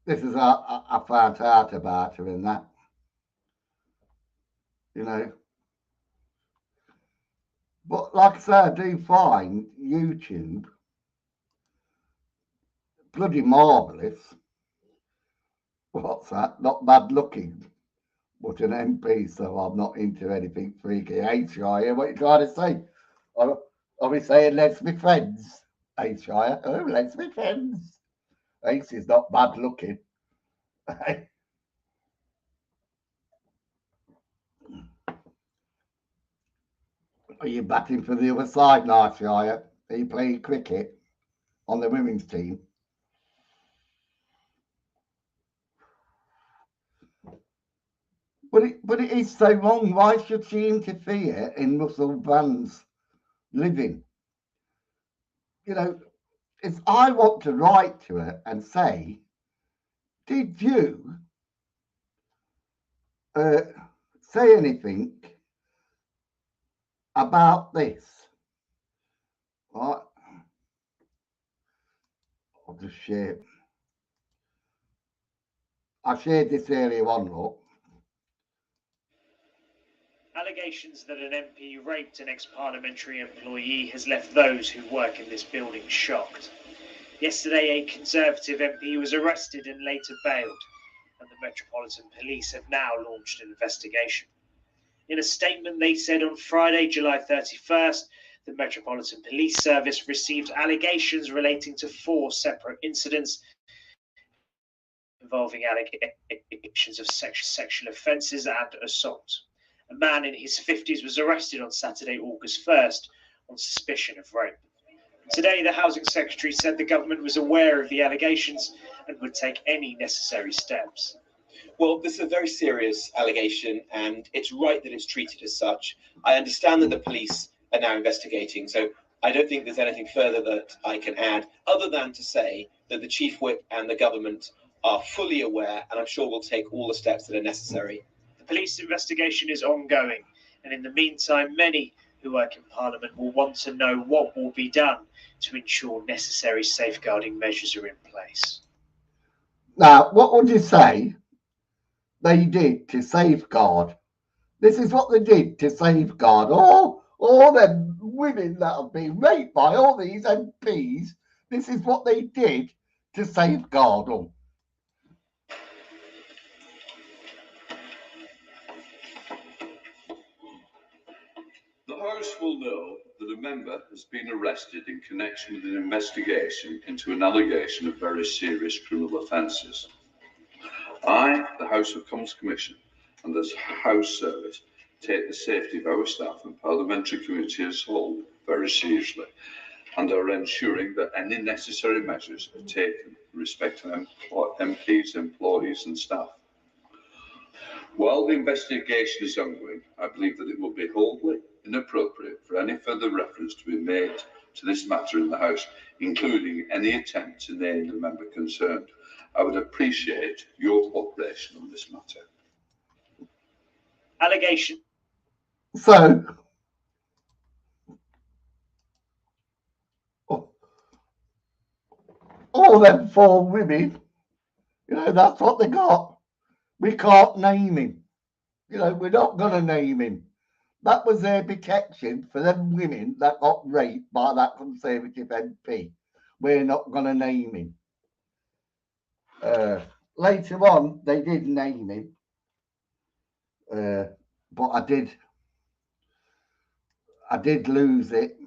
this is I found out about her in that, you know. But like I say, I do find YouTube bloody marvellous. What's that? Not bad looking, but an MP, so I'm not into anything freaky. Hey, Shire, what are you trying to say? Are we saying let's be friends? Hey, Shire, oh, let's be friends. Ace is not bad looking. Are you batting for the other side now, Shire? Are you playing cricket on the women's team? But it is so wrong. Why should she interfere in Russell Brand's living? You know, if I want to write to her and say, did you say anything about this? Right. I'll just share. I shared this earlier on, look. Allegations that an MP raped an ex-parliamentary employee has left those who work in this building shocked. Yesterday, a Conservative MP was arrested and later bailed, and the Metropolitan Police have now launched an investigation. In a statement, they said on Friday, July 31st, the Metropolitan Police Service received allegations relating to 4 separate incidents involving allegations of sexual offences and assault. A man in his 50s was arrested on Saturday, August 1st, on suspicion of rape. Today, the Housing Secretary said the government was aware of the allegations and would take any necessary steps. Well, this is a very serious allegation, and it's right that it's treated as such. I understand that the police are now investigating, so I don't think there's anything further that I can add, other than to say that the Chief Whip and the government are fully aware, and I'm sure will take all the steps that are necessary. The police investigation is ongoing, and in the meantime, many who work in Parliament will want to know what will be done to ensure necessary safeguarding measures are in place. Now, what would you say they did to safeguard? This is what they did to safeguard all the women that have been raped by all these MPs. This is what they did to safeguard them. The House will know that a member has been arrested in connection with an investigation into an allegation of very serious criminal offences. I, the House of Commons Commission, and the House Service take the safety of our staff and parliamentary community as a whole very seriously, and are ensuring that any necessary measures are taken in respect to MPs, employees and staff. While the investigation is ongoing, I believe that it will be wholly inappropriate for any further reference to be made to this matter in the House, including any attempt to name the member concerned. I would appreciate your cooperation on this matter. Allegation. So, all them 4 women, you know, that's what they got. We can't name him. You know, we're not going to name him. That was their protection for them women that got raped by that Conservative MP. We're not going to name him. Later on, they did name him. But I did lose it.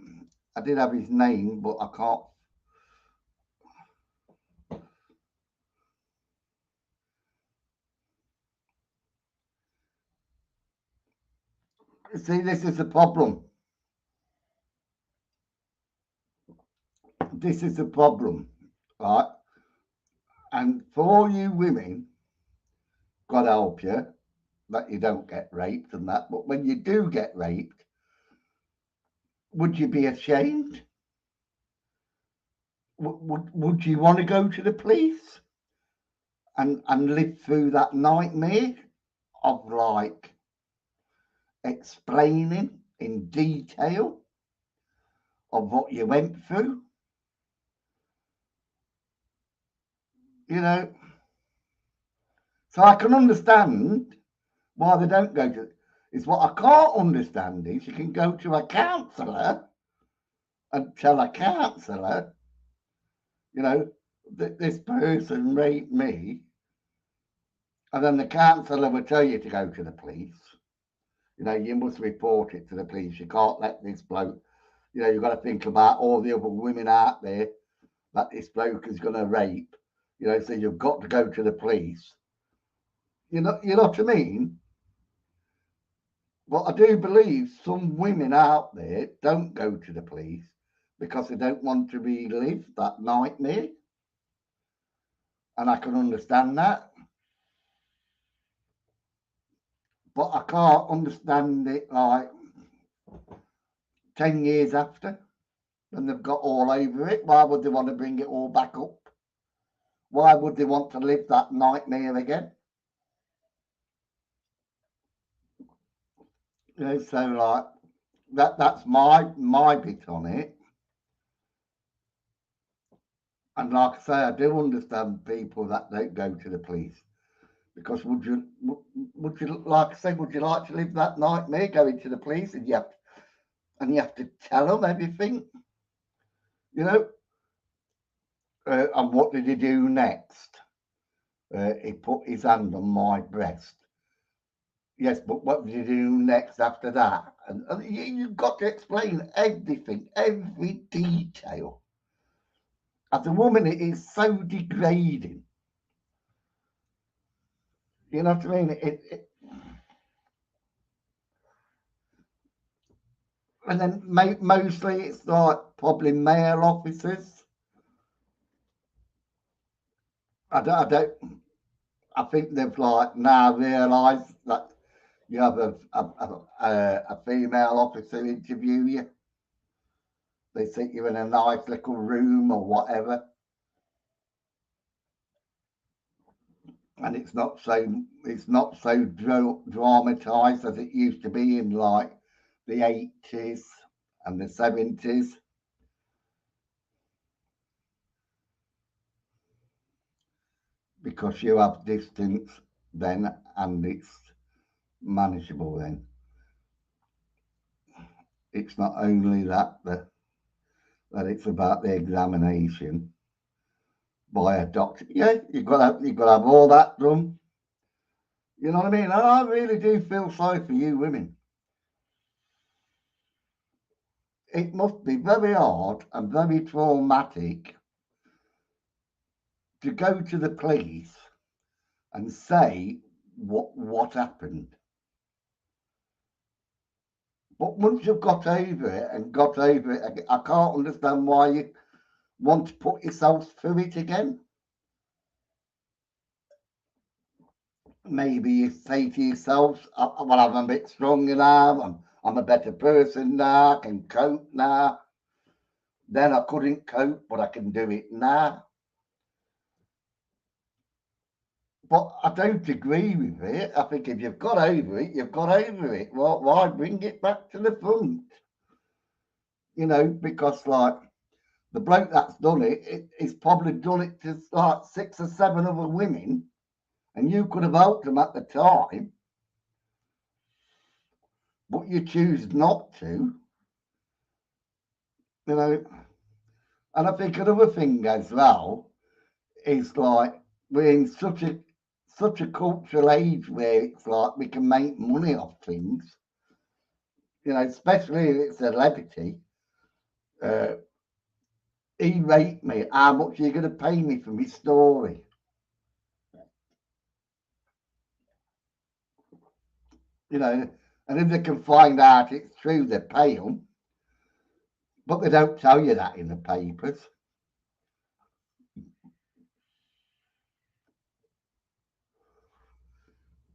I did have his name, but I can't. See, this is the problem. This is the problem, right? And for all you women, God help you, that you don't get raped and that. But when you do get raped, would you be ashamed? would you want to go to the police and live through that nightmare of like explaining in detail of what you went through? You know, so I can understand why they don't go to. It's what I can't understand is you can go to a counsellor and tell a counsellor, you know, that this person raped me, and then the counsellor will tell you to go to the police. You know, you must report it to the police. You can't let this bloke. You know, you've got to think about all the other women out there that this bloke is going to rape. You know, so you've got to go to the police. You know what I mean? But I do believe some women out there don't go to the police because they don't want to relive that nightmare. And I can understand that. But I can't understand it like 10 years after when they've got all over it. Why would they want to bring it all back up? Why would they want to live that nightmare again? You know, so like that's my bit on it. And like I say, I do understand people that don't go to the police. Because would you like I say, would you like to live that nightmare going to the police and you have to tell them everything? You know? And what did he do next? He put his hand on my breast. Yes, but what did he do next after that? And you've got to explain everything, every detail. As a woman, it is so degrading. You know what I mean? And then mostly it's like probably male officers. I think they've like now realised that you have a female officer interview you. They sit you in a nice little room or whatever. And it's not so dramatized as it used to be in like the 80s and the 70s. Because you have distance then and it's manageable then. It's not only that it's about the examination by a doctor. Yeah, you've got to have all that done. You know what I mean? And I really do feel sorry for you women. It must be very hard and very traumatic to go to the police and say what happened. But once you've got over it, I can't understand why you want to put yourself through it again. Maybe you say to yourselves, well, I'm a bit stronger now, I'm a better person now, I can cope now. Then I couldn't cope, but I can do it now. But I don't agree with it. I think if you've got over it, you've got over it. Well, why bring it back to the front? You know, because like the bloke that's done it, he's probably done it to like 6 or 7 other women, and you could have helped them at the time, but you choose not to. You know, and I think another thing as well is like we're in such a cultural age where it's like we can make money off things. You know, especially if it's a celebrity. He raped me. How much are you going to pay me for my story? You know, and if they can find out it's true, they pay them. But they don't tell you that in the papers.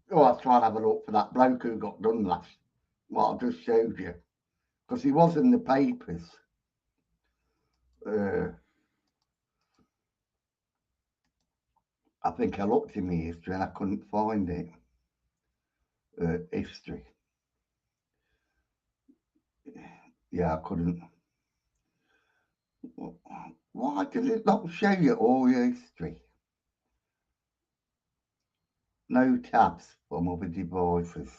Oh, I'll try and have a look for that bloke who got done last, what I just showed you. Because he was in the papers. I think I looked in my history and I couldn't find it. History. Yeah, I couldn't. Why does it not show you all your history? No tabs from other devices.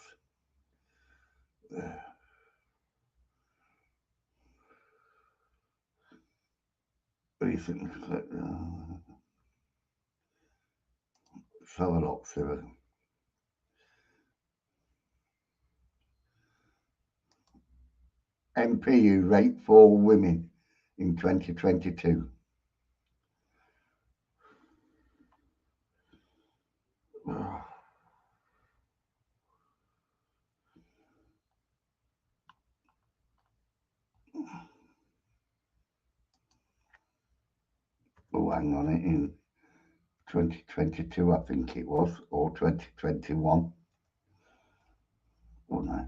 Recent. Let's have a look, see what. MP who raped 4 women in 2022. Oh, hang on, it in 2022, I think it was, or 2021. Oh no.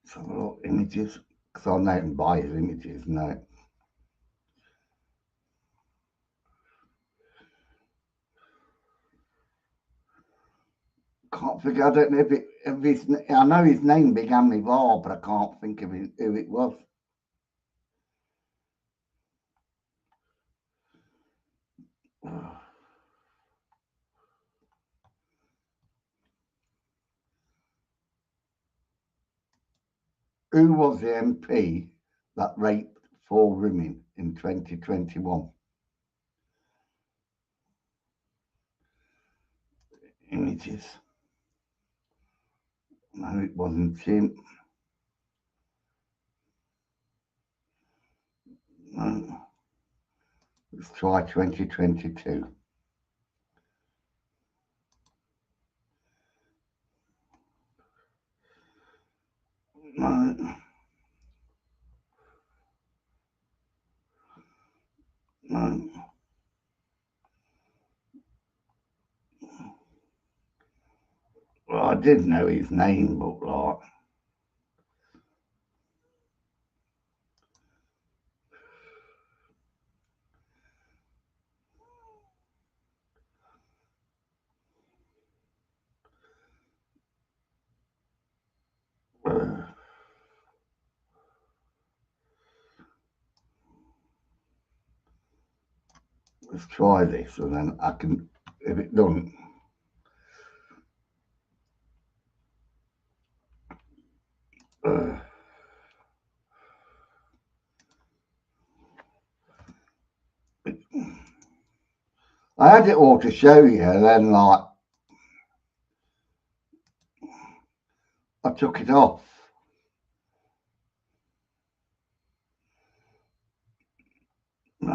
Let's have a look, images, because I know and buy his images now. Can't figure. I don't know if his. I know his name began with R, but I can't think of who it was. Who was the MP that raped 4 women in 2021? Images. No, it wasn't him. No. Let's try 2022. No. No. Well, I did know his name, but like. Let's try this and then I can, if it doesn't. I had it all to show you, then like I took it off. No,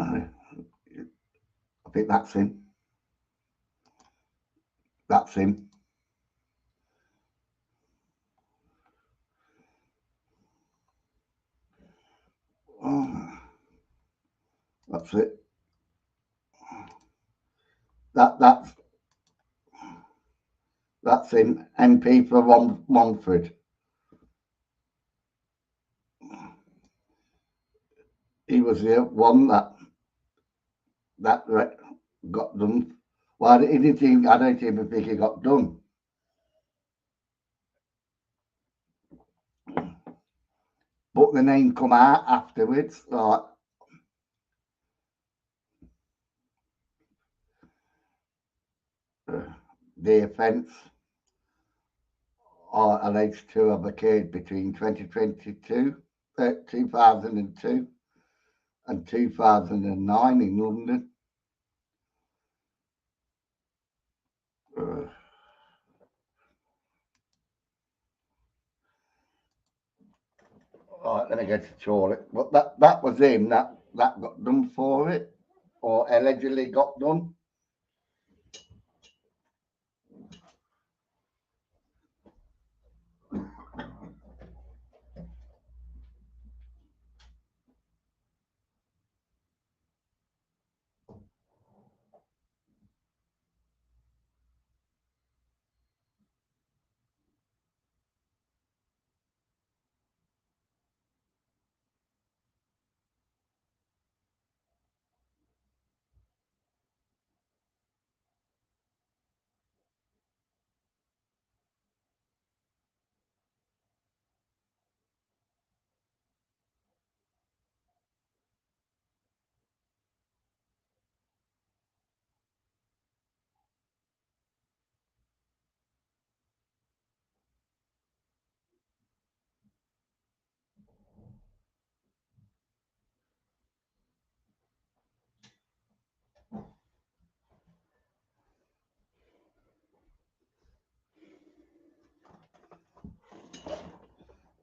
I think that's him. That's him. Oh, that's it. That's him. MP for Romford. He was the one that got done. Well, he didn't think, I don't even think he got done. But the name come out afterwards, like the offence are alleged to have occurred between 2002 and 2009 in London. Right, let me go to Chorley. But that was him that got done for it, or allegedly got done.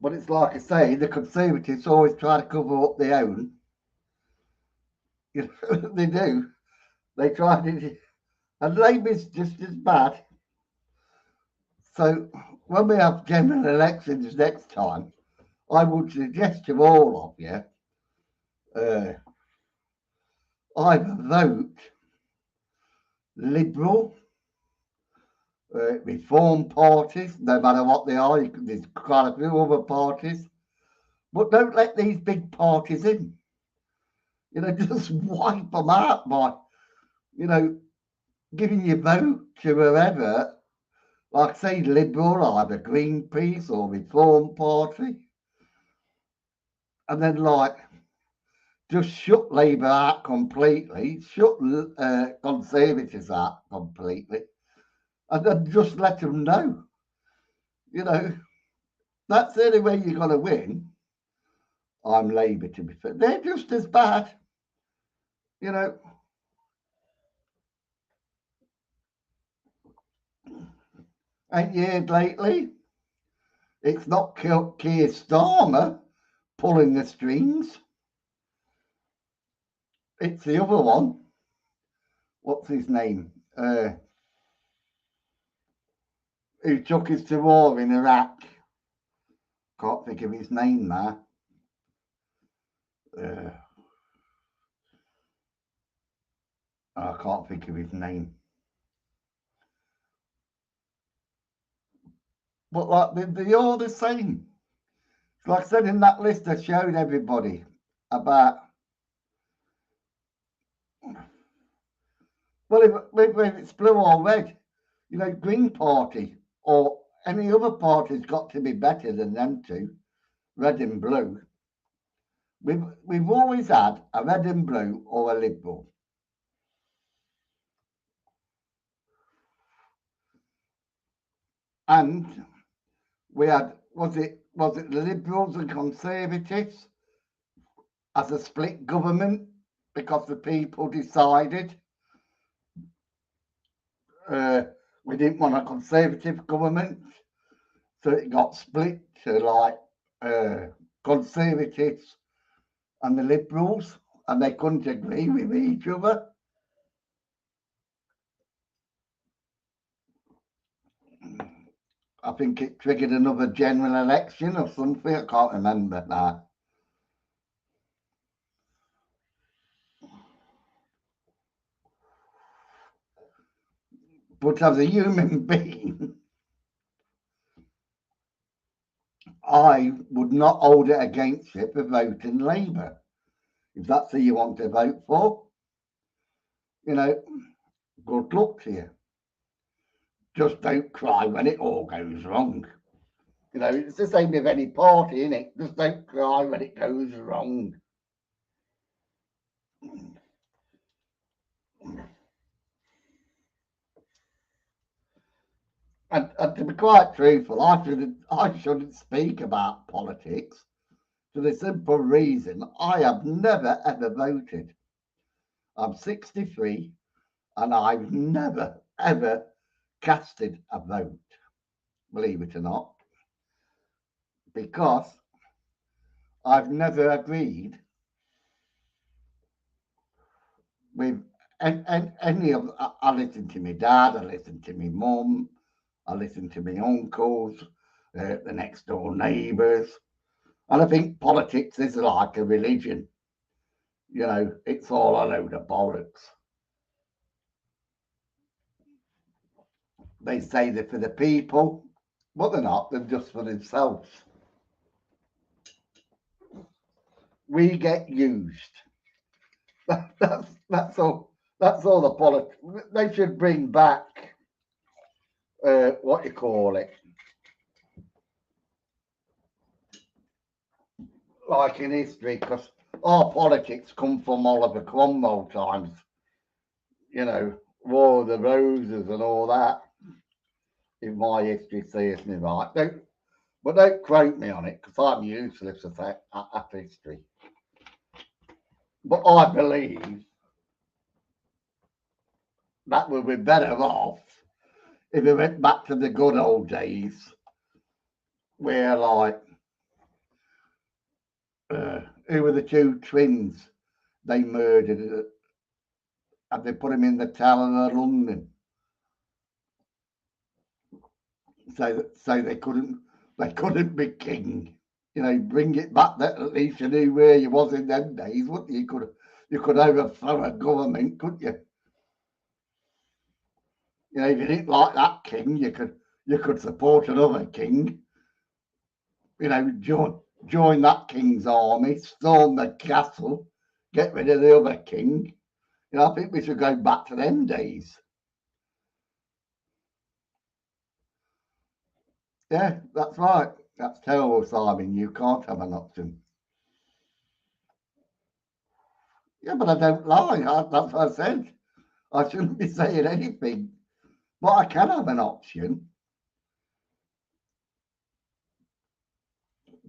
But it's like I say, the Conservatives always try to cover up their own. You know, they do. They try to, and Labour's just as bad. So when we have general elections next time, I would suggest to all of you either vote Liberal, Reform parties, no matter what they are. There's quite a few other parties, but don't let these big parties in. You know, just wipe them out by, you know, giving your vote to whoever, like say Liberal, either Greenpeace or Reform Party, and then like just shut Labour out completely, shut Conservatives out completely, and then just let them know, you know, that's the only way you're going to win. I'm Labour, to be fair. They're just as bad, you know. 8 years lately, it's not Keir Starmer pulling the strings. It's the other one. What's his name? Who took us to war in Iraq. Can't think of his name now. I can't think of his name. But like they're all the same. Like I said in that list I showed everybody about, well, if it's blue or red, you know, Green Party or any other party's got to be better than them two, red and blue. We've always had a red and blue or a Liberal. And we had, was it the Liberals and Conservatives as a split government because the people decided we didn't want a Conservative government, so it got split to like Conservatives and the Liberals, and they couldn't agree with each other. I think it triggered another general election or something. I can't remember now. But as a human being, I would not hold it against you for voting Labour. If that's who you want to vote for, you know, good luck to you. Just don't cry when it all goes wrong. You know, it's the same with any party, isn't it? Just don't cry when it goes wrong. And to be quite truthful, I shouldn't speak about politics for the simple reason I have never ever voted. I'm 63 and I've never ever casted a vote, believe it or not, because I've never agreed with any of. I listen to my dad, I listen to my mum, I listen to my uncles, the next door neighbours, and I think politics is like a religion. You know, it's all a load of bollocks. They say they're for the people, but they're not. They're just for themselves. We get used. That's all. That's all the politics. They should bring back what you call it, like in history, because our politics come from Oliver Cromwell times. You know, War of the Roses and all that. If my history serves me right, don't quote me on it because I'm useless at history. But I believe that we'll be better off if we went back to the good old days where, like, who were the two twins they murdered, and they put them in the Tower of London, so they couldn't be king. You know, bring it back that at least you knew where you was in them days, wouldn't you? You could overthrow a government, couldn't you? You know, if you didn't like that king, you could support another king. You know, join that king's army, storm the castle, get rid of the other king. You know, I think we should go back to them days. Yeah, that's right. That's terrible, Simon. You can't have an option. Yeah, but I don't lie. That's what I said. I shouldn't be saying anything. But I can have an option.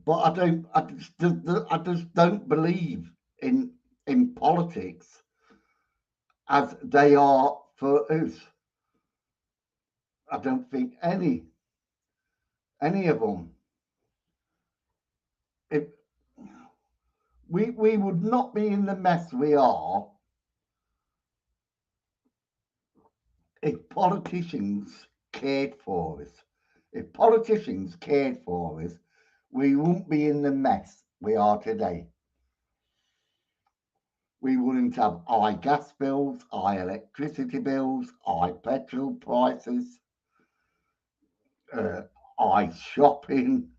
But I just don't believe in politics as they are for us. I don't think any of them. If we would not be in the mess we are if politicians cared for us. If politicians cared for us, we wouldn't be in the mess we are today. We wouldn't have high gas bills, high electricity bills, high petrol prices, high shopping,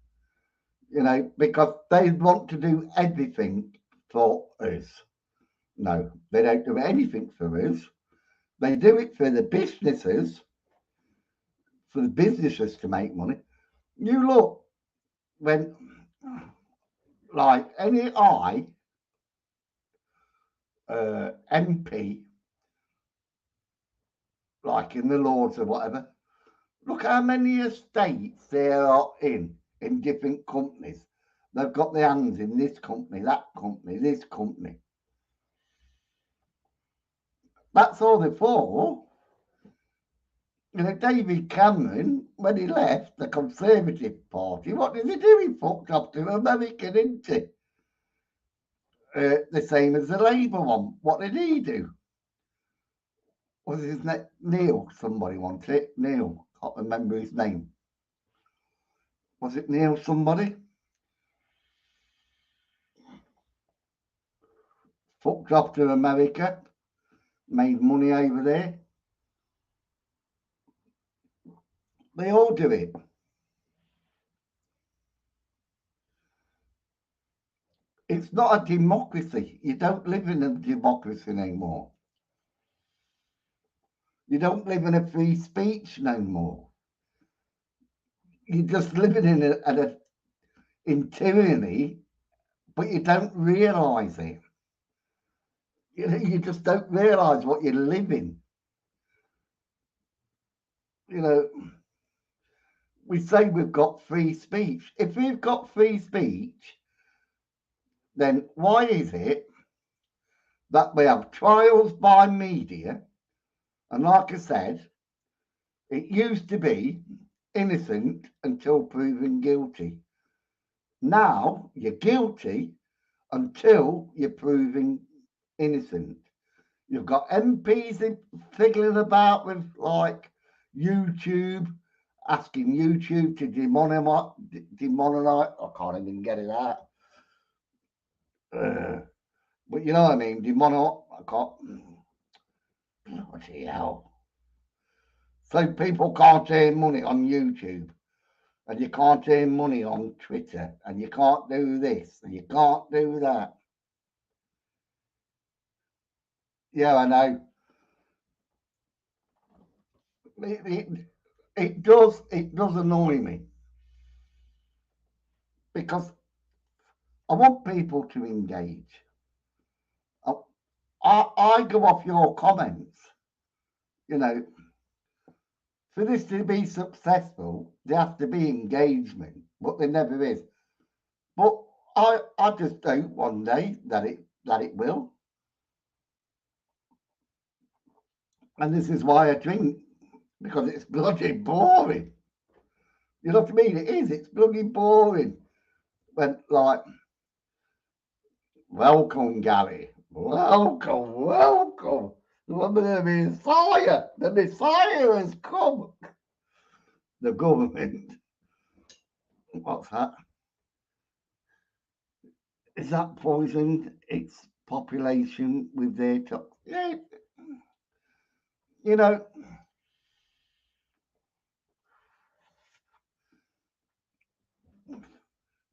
you know, because they want to do everything for us. No, they don't do anything for us. They do it for the businesses, to make money. You look, when, like, any MP, like in the Lords or whatever, look how many estates there are in different companies. They've got their hands in this company, that company, this company. That's all they're for. You know, David Cameron, when he left the Conservative Party, what did he do? He fucked off to America, didn't he? The same as the Labour one. What did he do? Was his name Neil? Somebody wanted it. Neil. Can't remember his name. Was it Neil somebody? Fucked off to America. Made money over there. They all do it. It's not a democracy. You don't live in a democracy anymore. You don't live in a free speech no more. You're just living in tyranny, but you don't realise it. You just don't realise what you're living. You know, we say we've got free speech. If we've got free speech, then why is it that we have trials by media? And like I said, it used to be innocent until proven guilty. Now you're guilty until you're proven innocent. You've got MPs fiddling about with like YouTube, asking YouTube to demonetize. I can't even get it out. But you know what I mean? I can't. Bloody hell. So people can't earn money on YouTube, and you can't earn money on Twitter, and you can't do this, and you can't do that. Yeah, I know. It does annoy me, because I want people to engage. I go off your comments. You know, for this to be successful, there has to be engagement, but there never is. But I just hope one day that it will. And this is why I drink, because it's bloody boring. You know what I mean? It is. It's bloody boring. When, like, Welcome, Gary. Welcome. The Messiah. The Messiah has come. The government. What's that? Is that poisoned its population with their yeah, you know,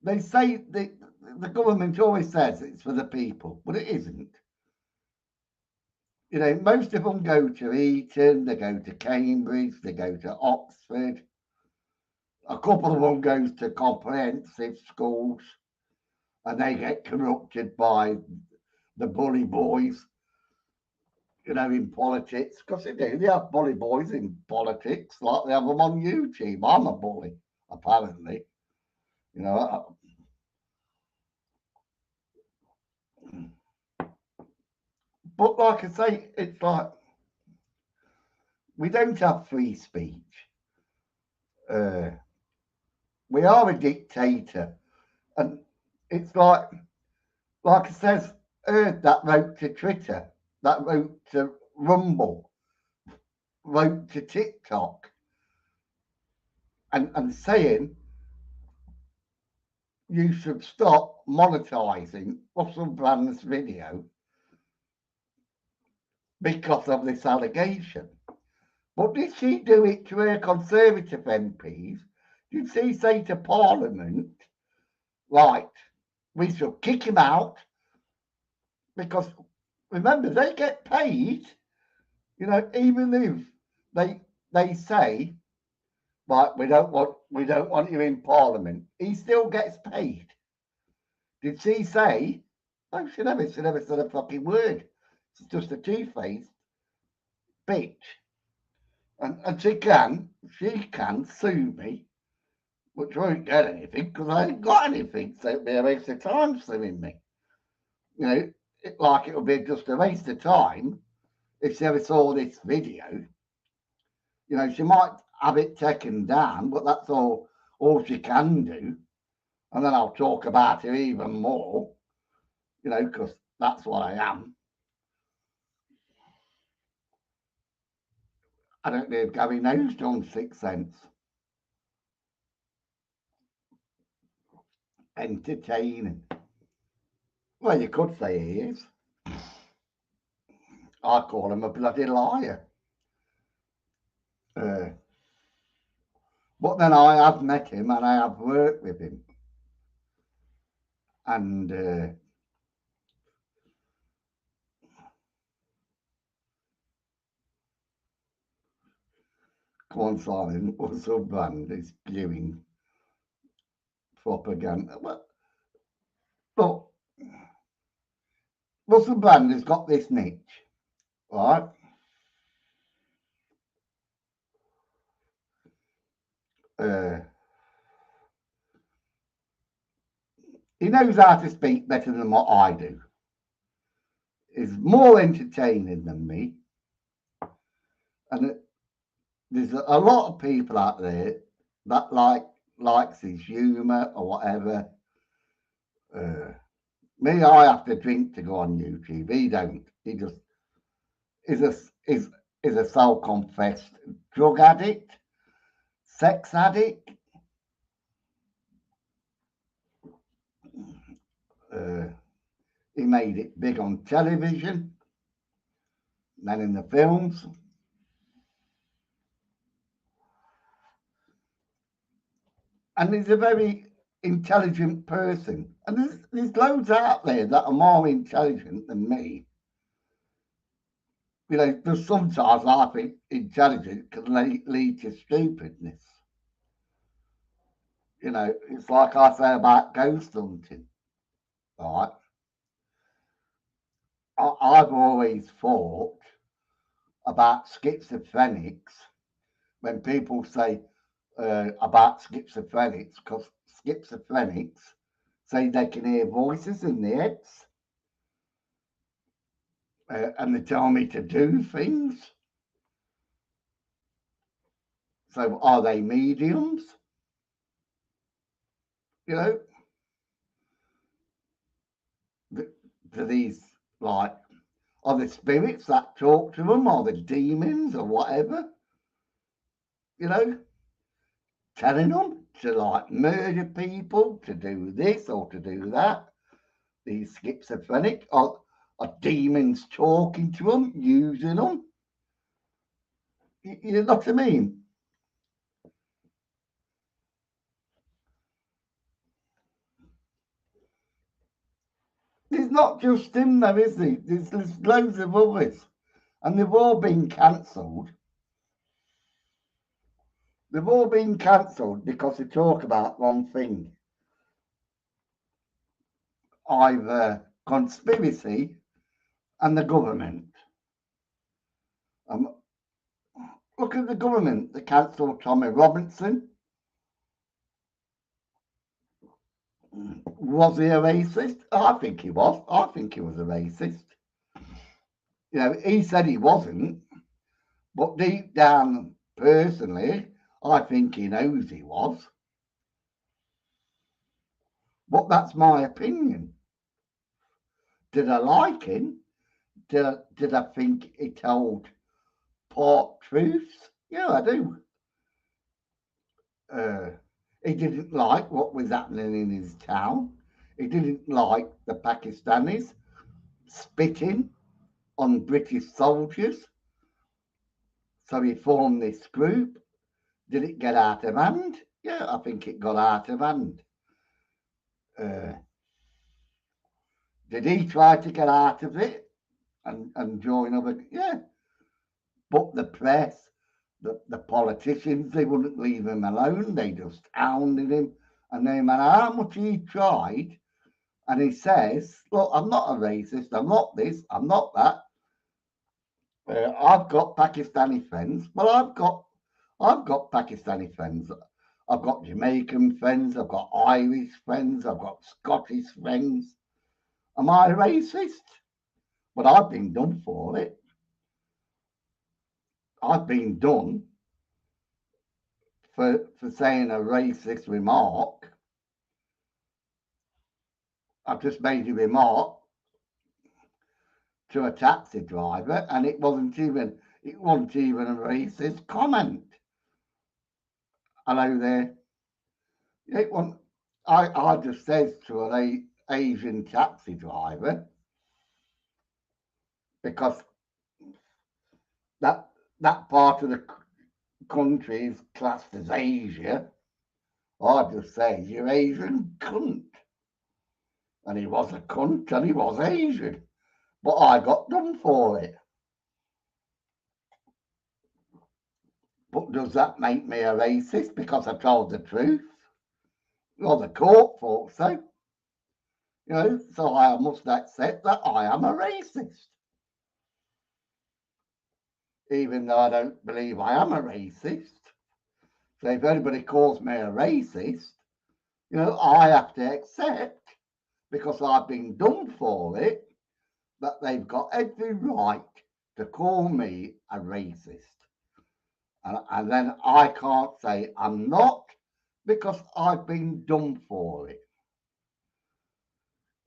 they say the government always says it's for the people, but it isn't. You know, most of them go to Eton, they go to Cambridge, they go to Oxford. A couple of them goes to comprehensive schools, and they get corrupted by the bully boys, you know, in politics. Because they do. They have bully boys in politics, like they have them on YouTube. I'm a bully, apparently. You know, but like I say, it's like we don't have free speech. We are a dictator, and it's like it says, that wrote to Twitter, that wrote to Rumble, wrote to TikTok, and saying you should stop monetizing Russell Brand's video because of this allegation. But did she do it to her Conservative MPs? Did she say to Parliament, right, we should kick him out? Because remember, they get paid, you know, even if they say, right, we don't want you in Parliament, he still gets paid. Did she say? No, she never said a fucking word. She's just a two-faced bitch. And she can sue me, but she won't get anything because I ain't got anything. So it'd be a waste of time suing me. You know, it would be just a waste of time if she ever saw this video. You know, she might have it taken down, but that's all she can do. And then I'll talk about it even more, you know, because that's what I am. I don't know if Gary knows John 6 Cents. Entertaining. Well, you could say he is. I call him a bloody liar. But then I have met him and I have worked with him. And come on, Simon, Russell Brand is spewing propaganda. But look, Russell Brand has got this niche, right? He knows how to speak better than what I do. He's more entertaining than me. And there's a lot of people out there that likes his humour or whatever. Me, I have to drink to go on YouTube. He don't. He just is a self-confessed drug addict, sex addict. He made it big on television, then in the films. And he's a very intelligent person. And there's loads out there that are more intelligent than me. You know, there's sometimes I think intelligence can lead to stupidness. You know, it's like I say about ghost hunting, right? I've always thought about schizophrenics when people say about schizophrenics, because schizophrenics say they can hear voices in their heads and they tell me to do things. So are they mediums? You know, to these, like, are the spirits that talk to them, or the demons, or whatever, you know, telling them to like murder people, to do this or to do that. These schizophrenic, are demons talking to them, using them. You know what I mean? There's not just him though, is there? There's loads of others, and they've all been cancelled. They've all been cancelled because they talk about one thing: either conspiracy and the government. Look at the government. They cancelled Tommy Robinson. Was he a racist? I think he was. I think he was a racist. You know, he said he wasn't, but deep down, personally, I think he knows he was. But that's my opinion. Did I like him? Did I think he told part truths? Yeah, I do. He didn't like what was happening in his town. He didn't like the Pakistanis spitting on British soldiers. So he formed this group. Did it get out of hand? Yeah, I think it got out of hand. Did he try to get out of it and join other? Yeah. But the press, the politicians, they wouldn't leave him alone. They just hounded him. And no matter how much he tried, and he says, look, I'm not a racist, I'm not this, I'm not that. I've got Pakistani friends. Well, I've got Pakistani friends. I've got Jamaican friends, I've got Irish friends, I've got Scottish friends. Am I racist? But I've been done for it. I've been done for saying a racist remark. I've just made a remark to a taxi driver, and it wasn't even a racist comment. Hello there. It wasn't. I just said to an Asian taxi driver, because that part of the country is classed as Asia. I just say, you Asian cunt. And he was a cunt and he was Asian. But I got done for it. But does that make me a racist because I told the truth? Well, the court thought so. You know, so I must accept that I am a racist. Even though I don't believe I am a racist. So if anybody calls me a racist, you know, I have to accept, because I've been done for it, that they've got every right to call me a racist. And then I can't say I'm not, because I've been done for it.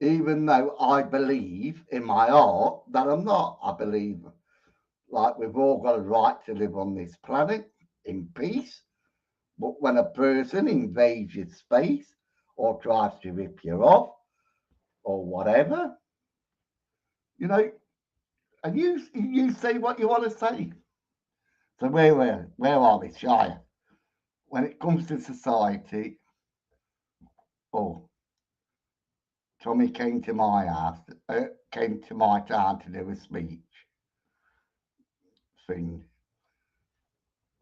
Even though I believe in my heart that I'm not. I believe, like, we've all got a right to live on this planet in peace. But when a person invades your space or tries to rip you off or whatever, you know, and you say what you want to say. So where are we, Shire? When it comes to society, Tommy came to my house, came to my town to do a speech thing.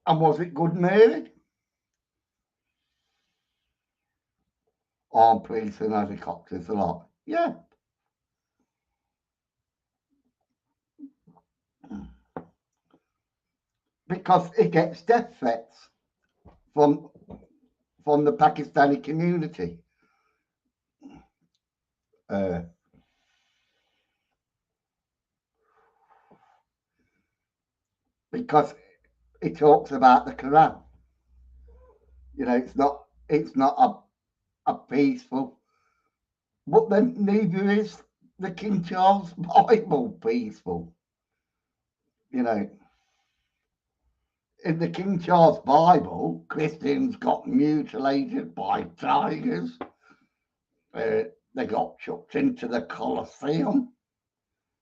And was it good, Mary? Armed police and helicopters a lot. Yeah. Because it gets death threats from the Pakistani community. Because it talks about the Quran. You know, it's not a peaceful, but then neither is the King Charles Bible peaceful? You know, in the King Charles Bible, Christians got mutilated by tigers. They got chucked into the Colosseum.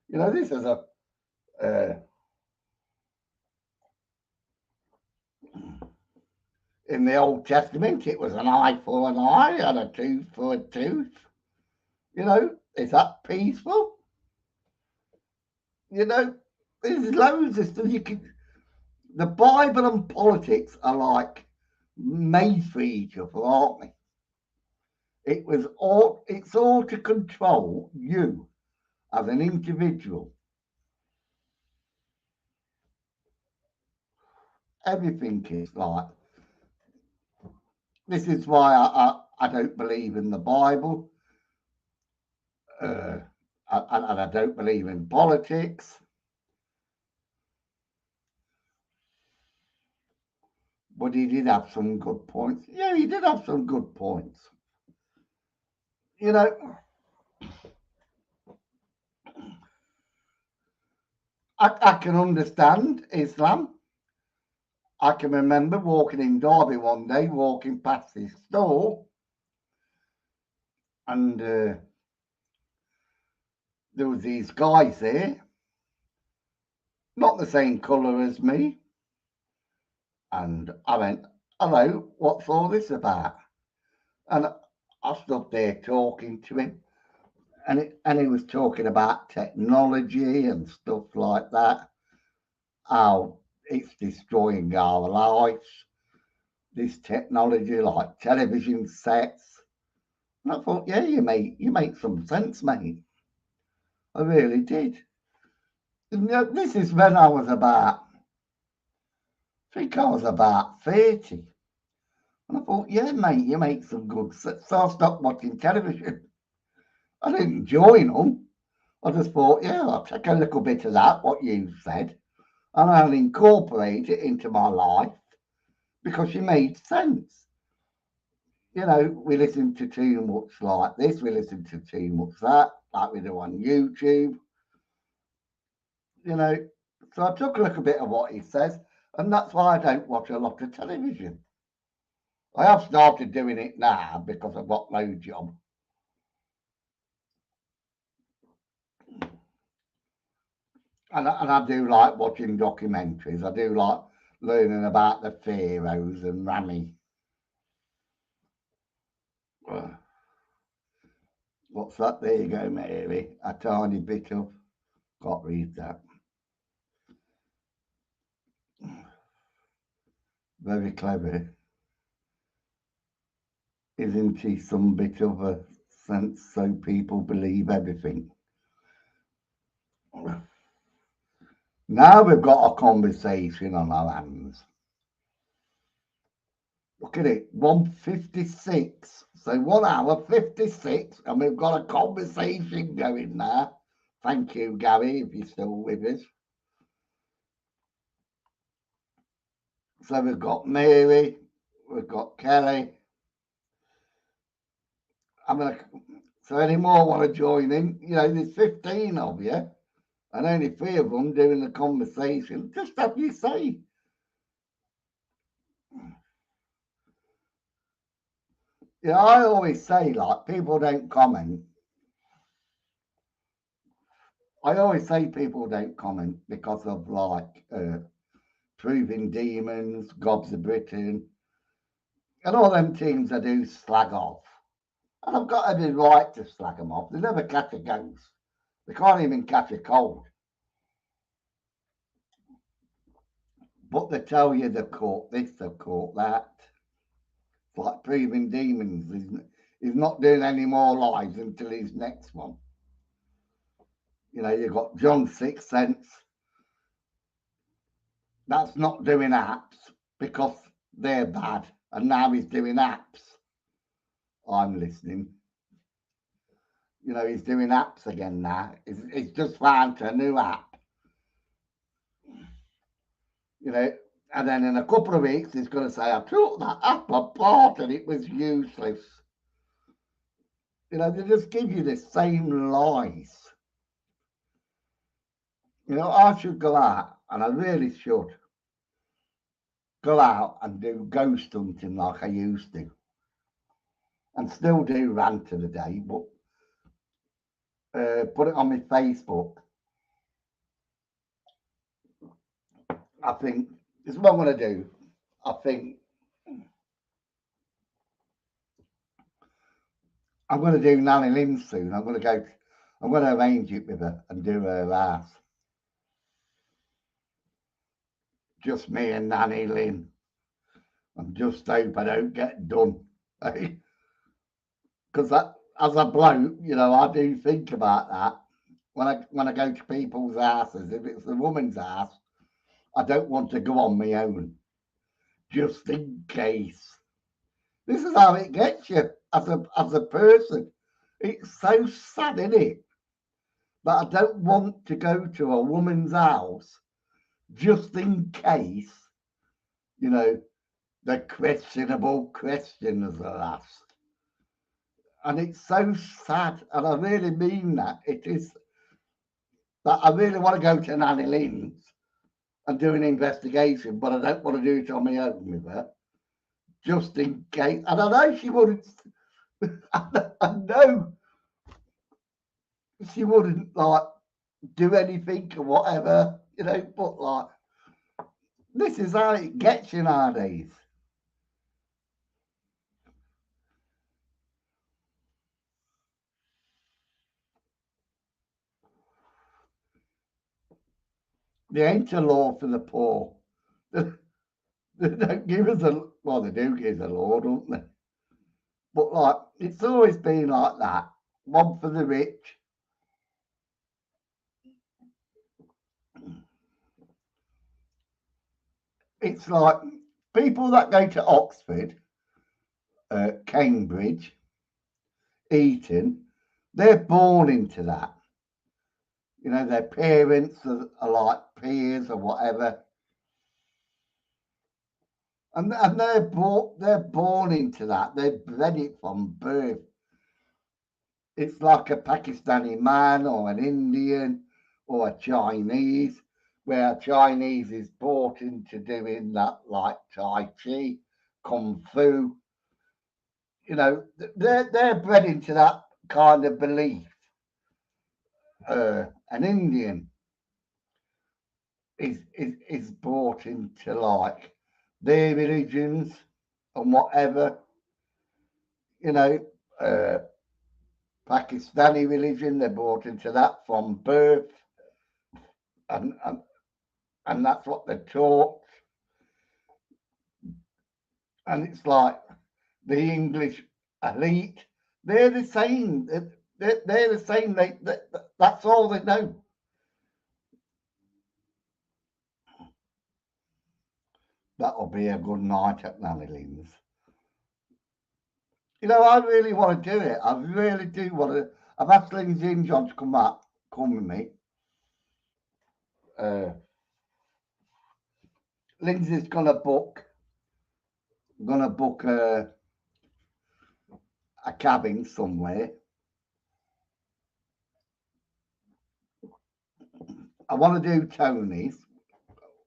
You know, this is a in the Old Testament, it was an eye for an eye and a tooth for a tooth. You know, is that peaceful? You know, there's loads of stuff you can. The Bible and politics are like made for each other, aren't they? It's all to control you as an individual. Everything is like. This is why I don't believe in the Bible. And I don't believe in politics. But he did have some good points. Yeah, he did have some good points. You know, I can understand Islam. I can remember walking in Derby one day, walking past this store, and there was these guys there, not the same colour as me. And I went, hello, what's all this about? And I stood there talking to him, and he was talking about technology and stuff like that, how it's destroying our lives, this technology like television sets. And I thought, yeah, you make some sense, mate. I really did. And this is when I was about, I think I was about 30. And I thought, yeah, mate, you make some good sense. So I stopped watching television. I didn't join them. I just thought, yeah, I'll take a little bit of that, what you said, and I'll incorporate it into my life because you made sense. You know, we listen to too much like this, we listen to too much that, like we do on YouTube. You know, so I took a little bit of what he says, and that's why I don't watch a lot of television. I have started doing it now because I've got no job. And I do like watching documentaries. I do like learning about the pharaohs and Rami. What's that? There you go, Mary. A tiny bit of. Can't read that. Very clever. Isn't he some bit of a sense so people believe everything? Now we've got a conversation on our hands. Look at it, 1:56. So 1 hour 56, and we've got a conversation going now. Thank you, Gary, if you're still with us. So we've got Mary, we've got Kelly. So any more want to join in? You know, there's 15 of you, and only 3 of them doing the conversation. Just have you say. Yeah, I always say, like, people don't comment. I always say people don't comment because of, like, Proving Demons, Gobs of Britain, and all them things I do slag off. And I've got every right to slag them off. They never catch a ghost. They can't even catch a cold. But they tell you they've caught this, they've caught that. It's like Proving Demons. He's not doing any more lives until his next one. You know, you've got John Sixth Sense. That's not doing apps because they're bad. And now he's doing apps. I'm listening. You know, he's doing apps again now. He's just found a new app. You know, and then in a couple of weeks, he's going to say, I took that app apart and it was useless. You know, they just give you the same lies. You know, I should go out, and I really should go out and do ghost hunting like I used to, and still do rant of the day, but put it on my Facebook. I think this is what I'm going to do. I think I'm going to do Nanny Lynn soon. I'm going to arrange it with her and do her house. Just me and Nanny Lynn. And just hope I don't get done. Because as a bloke, you know, I do think about that. When I go to people's houses, if it's a woman's house, I don't want to go on my own. Just in case. This is how it gets you as a person. It's so sad, isn't it? But I don't want to go to a woman's house just in case, you know, the questionable questions are asked. And it's so sad, and I really mean that. It is that I really want to go to Nanny Lynn's and do an investigation, but I don't want to do it on my own with her, just in case. And I know she wouldn't. I know she wouldn't like do anything or whatever, you know. But like, this is how it gets you nowadays. There ain't a law for the poor. They don't give us a, well, they do give us a law, don't they? But like, it's always been like that. One for the rich. It's like people that go to Oxford, Cambridge, Eton, they're born into that. You know, their parents are like peers or whatever. And they're born into that. They're bred it from birth. It's like a Pakistani man or an Indian or a Chinese, where a Chinese is brought into doing that, like Tai Chi, Kung Fu. You know, they're bred into that kind of belief. An Indian is brought into like their religions and whatever. You know, Pakistani religion, they're brought into that from birth, and that's what they're taught. And it's like the English elite, they're the same. They're the same. That's all they know. That'll be a good night at Nanny Lynn's. You know, I really want to do it. I really do want to. I've asked Lindsay and John to come with me. Lindsay's gonna book a cabin somewhere. I want to do Tony's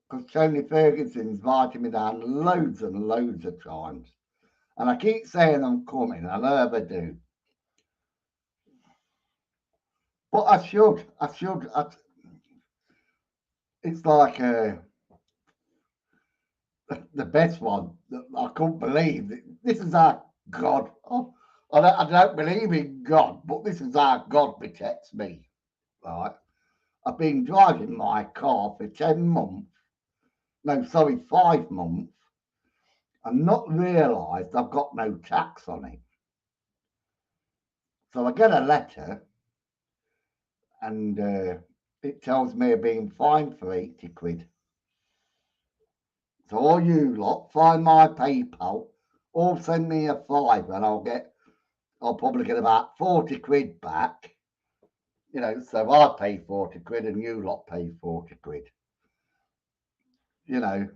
because Tony Ferguson's invited me down loads and loads of times, and I keep saying I'm coming. I never do, but I should. It's like the best one. I couldn't believe it. This is our God. Oh, I don't believe in God, but this is how God protects me. Right? I've been driving my car for 10 months. No, sorry, 5 months, and not realised I've got no tax on it. So I get a letter, and it tells me I've been fined for 80 quid. So all you lot, find my PayPal, or send me a fiver, and I'll probably get about 40 quid back. You know, so I pay 40 quid and you lot pay 40 quid. You know,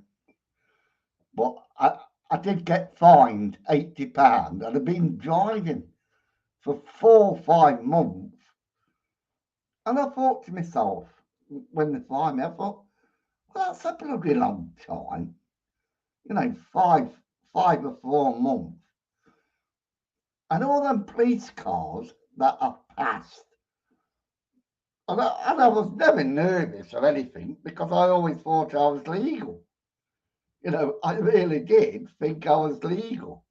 but I did get fined £80, and I've been driving for 4 or 5 months. And I thought to myself, when they find me, I thought, well, that's a bloody long time. You know, five or 4 months. And all them police cars that I've passed. And I was never nervous or anything because I always thought I was legal. You know, I really did think I was legal.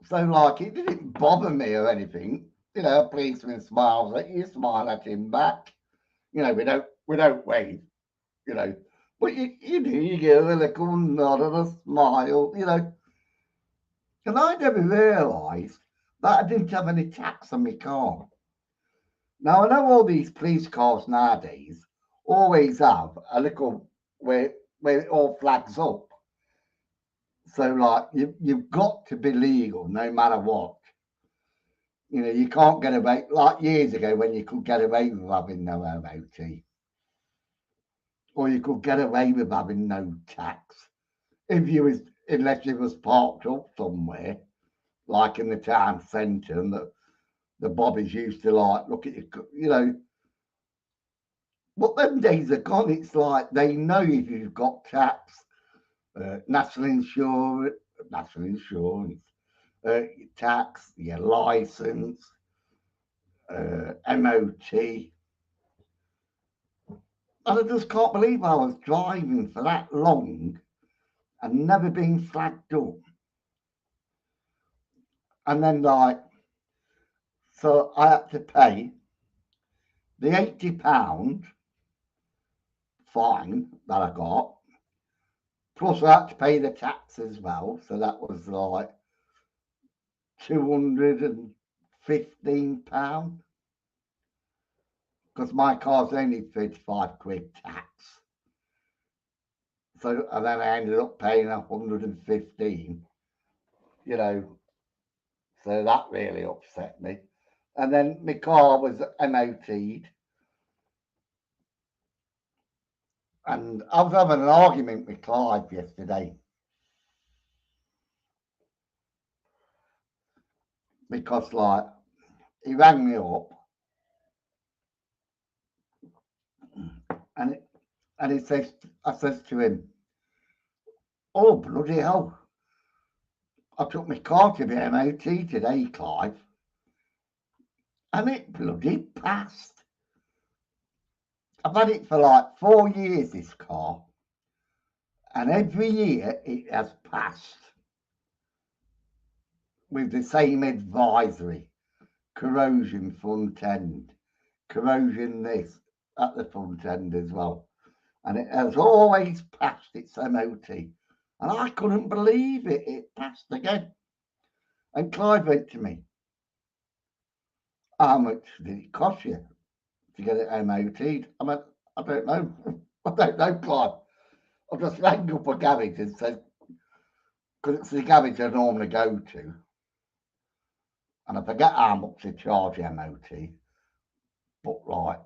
So, like, it didn't bother me or anything. You know, a policeman smiles at you, smile at him back. You know, we don't wave, you know. But you do, you give a little nod and a smile, you know. And I never realised that I didn't have any tax on my car. Now, I know all these police cars nowadays always have a little where it all flags up. So, like, you've got to be legal no matter what. You know, you can't get away, like years ago when you could get away with having no MOT. Or you could get away with having no tax. Unless you was parked up somewhere, like in the town centre, and the bobbies used to like look at you, you know. But them days are gone. It's like they know if you've got tax, national insurance, tax, your license, MOT. And I just can't believe I was driving for that long and never been flagged up. And then, like, so I had to pay the £80 fine that I got, plus I had to pay the tax as well. So that was like £215 because my car's only 35 quid tax. So, and then I ended up paying 115, you know, so that really upset me. And then my car was MOT'd. And I was having an argument with Clive yesterday because, like, he rang me up and he says, I says to him, oh, bloody hell, I took my car to the MOT today, Clive, and it bloody passed. I've had it for like 4 years, this car, and every year it has passed with the same advisory: corrosion front end, corrosion this at the front end as well. And it has always passed its MOT. And I couldn't believe it. It passed again. And Clive went to me, how much did it cost you to get it MOT'd? I went, I don't know. I don't know, Clive. I just rang up a garage and said, because it's the garage I normally go to, and I forget how much they charge MOT, but like,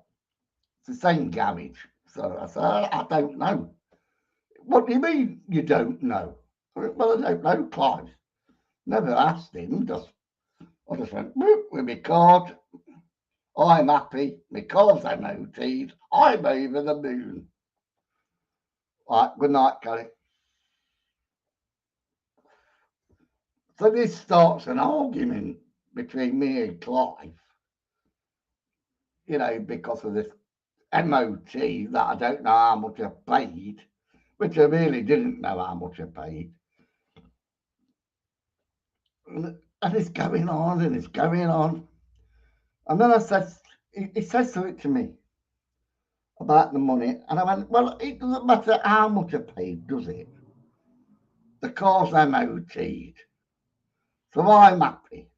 it's the same garage. So I said, I don't know. What do you mean you don't know? I went, well, I don't know, Clive. Never asked him. I just went with my card. I'm happy. My car's MOT'd. I'm over the moon. Right, good night, Kelly. So this starts an argument between me and Clive, you know, because of this MOT that I don't know how much I paid, which I really didn't know how much I paid. And it's going on and it's going on. And then he says something to me about the money. And I went, well, it doesn't matter how much I paid, does it? The car's MOT'd. So I'm happy.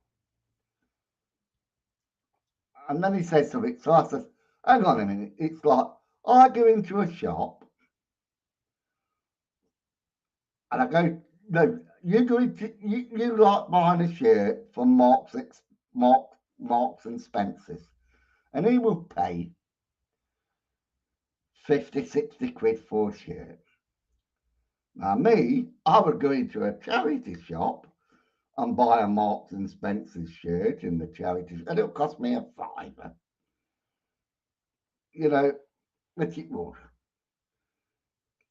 And then he says something. So I said, hang on a minute. It's like, I go into a shop and I go, no, you go into, you like buying a shirt from Marks and Spencer's, and he will pay 50, 60 quid for a shirt. Now me, I would go into a charity shop and buy a Marks and Spencer's shirt in the charity, and it'll cost me a £5. you know, which it would.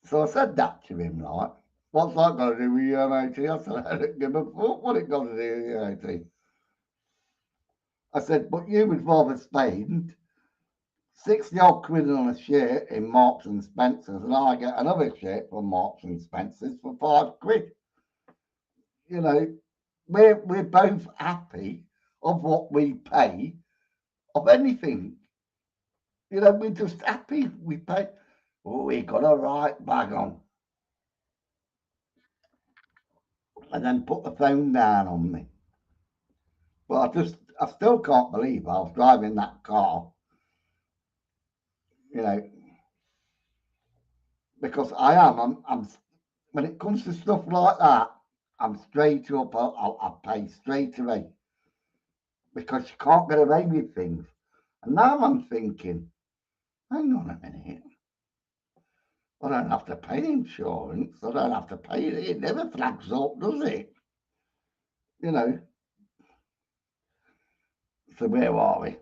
So I said that to him, like, what's that got to do with your MOT? I said, I don't give a fuck what it got to do with your MOT. I said, but you would rather spend 60 odd quid on a shirt in Marks and Spencer's, and I get another shirt from Marks and Spencer's for 5 quid. You know, we're both happy of what we pay of anything. You know, we're just happy we pay. Oh, we got a right bag on. And then put the phone down on me. But I still can't believe I was driving that car, you know, because I'm when it comes to stuff like that, I'm straight up, I'll pay straight away because you can't get away with things. And now I'm thinking, hang on a minute, I don't have to pay insurance, I don't have to pay it, it never flags up, does it? You know, so where are we?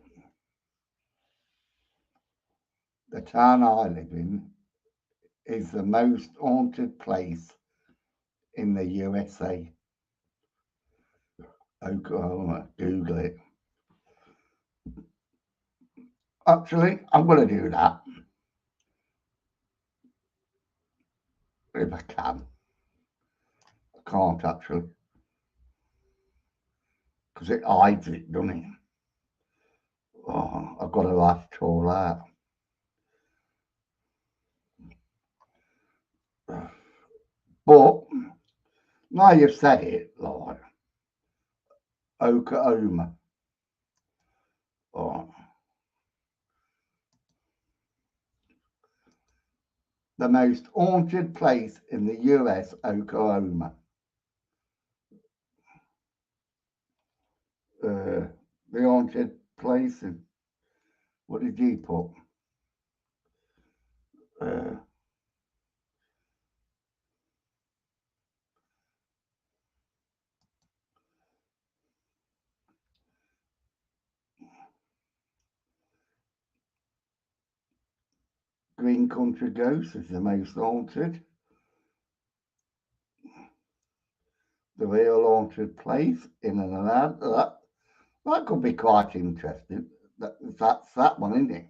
The town I live in is the most haunted place in the USA. Oklahoma, Google it. Actually, I'm going to do that if I can. I can't actually, because it hides it, doesn't it? Oh, I've got to write it all out. But now you've said it, like Oklahoma. Oh. The most haunted place in the US, Oklahoma. The haunted place, and what did you put? Green Country Ghost is the most haunted. The real haunted place in and around that could be quite interesting. That's that one, isn't it?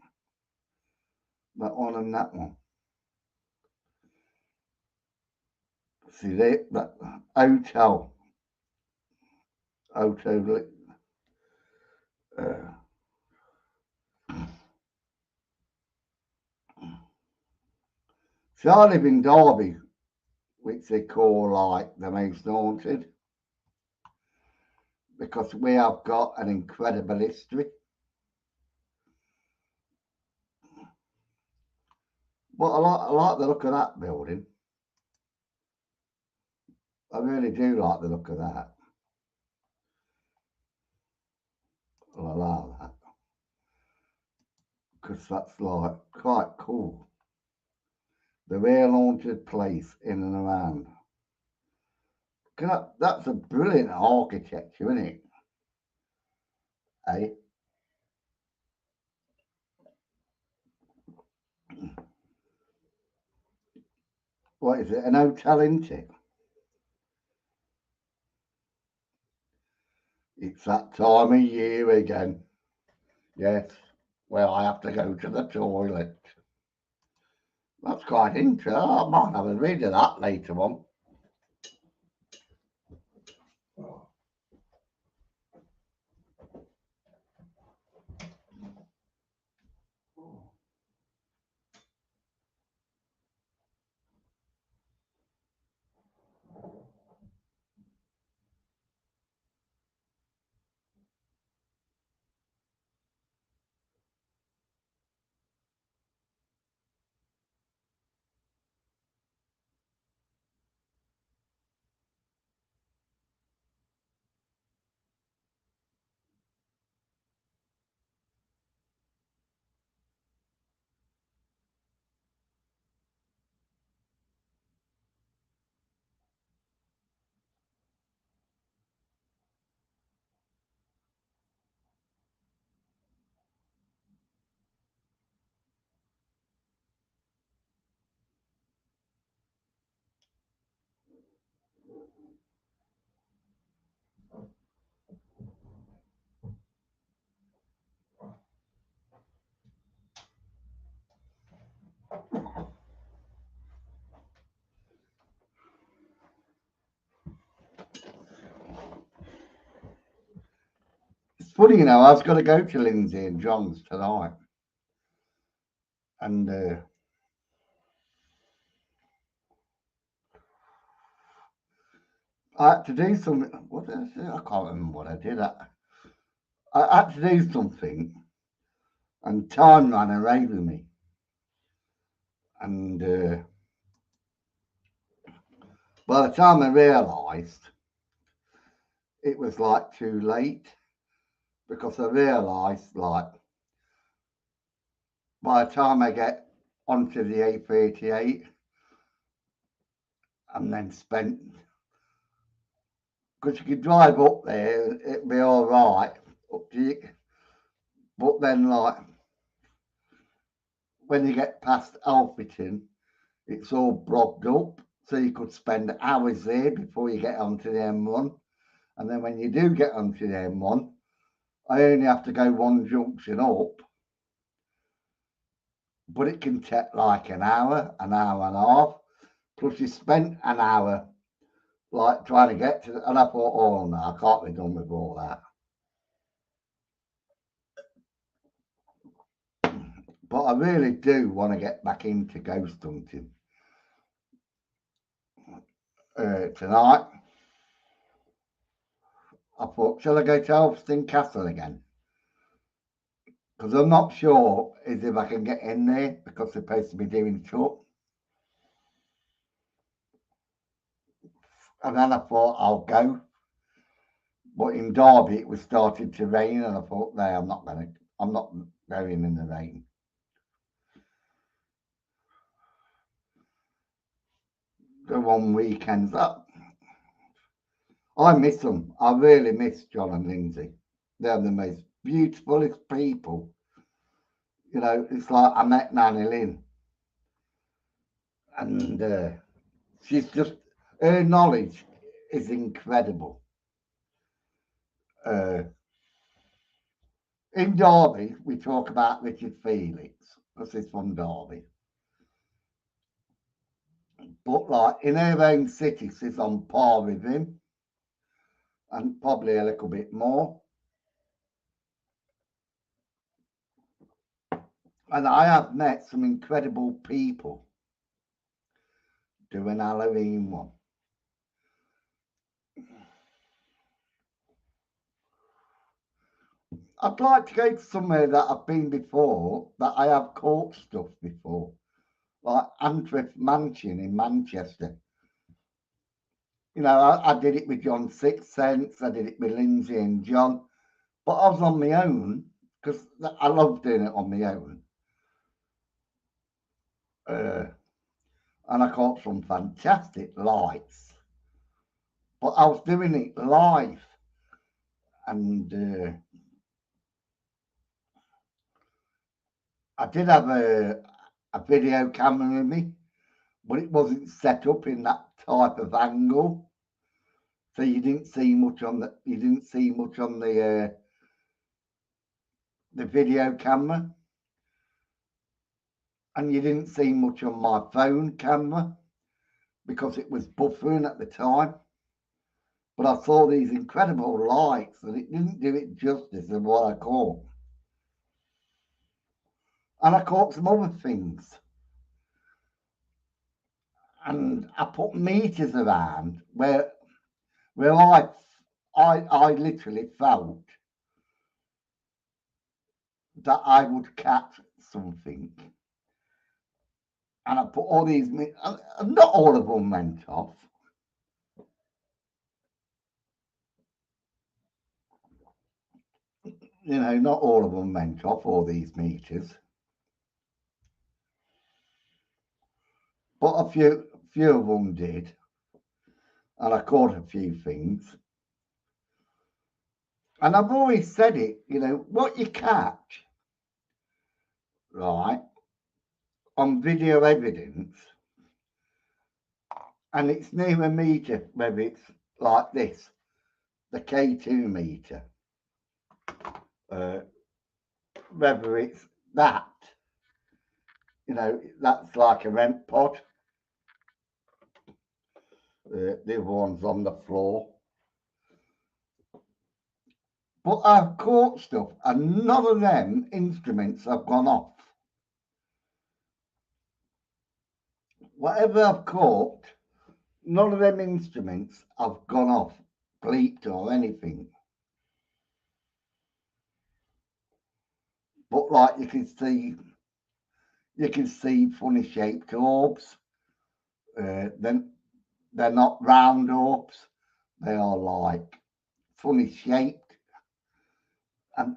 That one and that one. See that hotel. See, I live in Derby, which they call like the most haunted, because we have got an incredible history. But I like the look of that building. I really do like the look of that. I like that. Because that's like quite cool. The real haunted place in and around. That's a brilliant architecture, isn't it? Eh? What is it? An hotel, isn't it? It's that time of year again. Yes. Well, I have to go to the toilet. That's quite interesting. I might have a read of that later on. funny, you know, I was going to go to Lindsay and John's tonight. And I had to do something. What did I say? I can't remember what I did. I had to do something, and time ran away with me. And by the time I realised, it was like too late, because I realised, like, by the time I get onto the A38 and then spent, because you could drive up there, it'd be all right up to you, but then, like, when you get past Alfreton, it's all blocked up, so you could spend hours there before you get onto the M1. And then when you do get onto the M1, I only have to go one junction up, but it can take like an hour and a half. Plus you spent an hour like trying to get to and I thought, oh no, I can't be done with all that. But I really do want to get back into ghost hunting. Tonight, I thought, shall I go to Elveston Castle again? Because I'm not sure as if I can get in there because they're supposed to be doing it up. And then I thought I'll go. But in Derby it was starting to rain and I thought, no, I'm not going in the rain. Go on weekends up. I miss them. I really miss John and Lindsay. They're the most beautifulest people. You know, it's like I met Nanny Lynn. And she's just, her knowledge is incredible. In Derby, we talk about Richard Felix, because he's from Derby. But like in her own city, she's on par with him. And probably a little bit more. And I have met some incredible people doing Halloween one. I'd like to go to somewhere that I've been before, that I have caught stuff before, like Antwerp Mansion in Manchester. You know, I did it with John Sixth Sense, I did it with Lindsay and John, but I was on my own because I love doing it on my own. And I caught some fantastic lights, but I was doing it live. And I did have a video camera with me, but it wasn't set up in that type of angle, so you didn't see much on the video camera, and you didn't see much on my phone camera because it was buffering at the time. But I saw these incredible lights, and it didn't do it justice of what I caught. And I caught some other things. And I put meters around where I literally felt that I would catch something. And I put all these, and not all of them went off. You know, not all of them went off, all these meters. But a few of them did. And I caught a few things. And I've always said it, you know, what you catch, right, on video evidence, and it's near a meter, whether it's like this, the K2 meter, whether it's that, you know, that's like a rent pod. The other one's on the floor. But I've caught stuff and none of them instruments have gone off. Whatever I've caught, none of them instruments have gone off, bleeped or anything. But like you can see funny shaped orbs. Then they're not round orbs. They are like funny shaped. And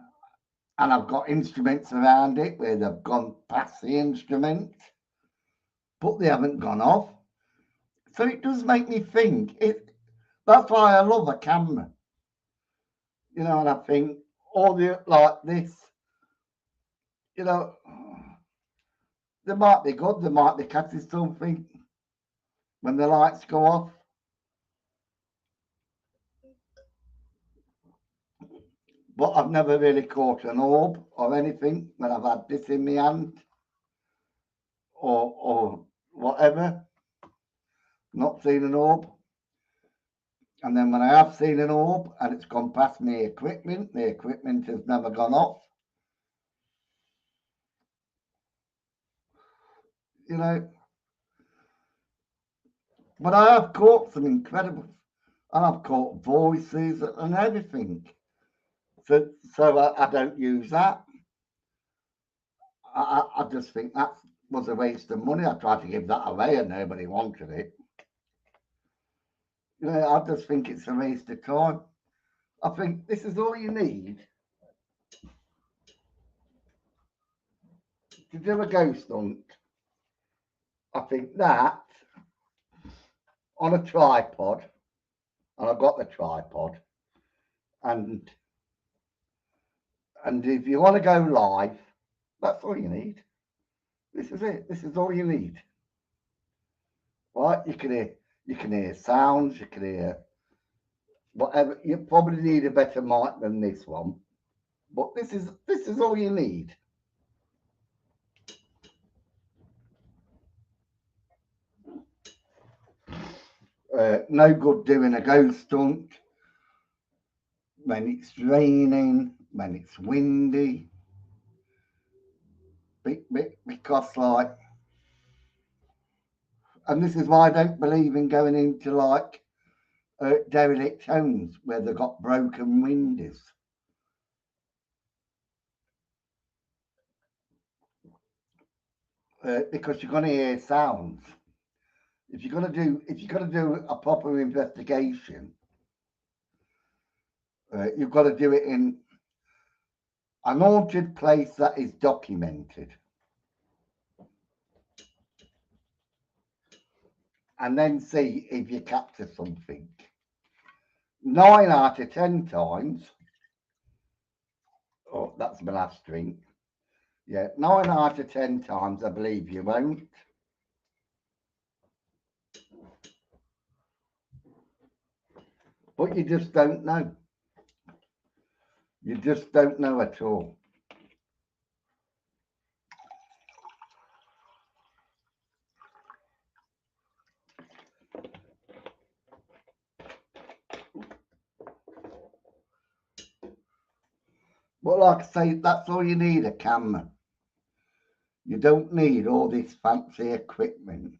I've got instruments around it where they've gone past the instrument, but they haven't gone off. So it does make me think. That's why I love a camera. You know, and I think all the like this, you know, they might be good, they might be catching something when the lights go off. But I've never really caught an orb or anything when I've had this in my hand or whatever. Not seen an orb. And then when I have seen an orb and it's gone past the equipment has never gone off. You know, but I have caught some incredible, and I've caught voices and everything. So I don't use that. I just think that was a waste of money. I tried to give that away and nobody wanted it. You know, I just think it's a waste of time. I think this is all you need to do a ghost hunt. I think that on a tripod, and I've got the tripod, and if you want to go live, that's all you need. This is it. This is all you need. Right? You can hear sounds. You can hear whatever. You probably need a better mic than this one, but this is all you need. No good doing a ghost hunt when it's raining, when it's windy, because like, and this is why I don't believe in going into like derelict homes where they've got broken windows. Because you're going to hear sounds. If you're going to do a proper investigation, you've got to do it in an haunted place that is documented, and then see if you capture something. 9 out of 10 times, oh, that's my last drink. Yeah, 9 out of 10 times, I believe you won't. But you just don't know. You just don't know at all. But like I say, that's all you need, a camera. You don't need all this fancy equipment,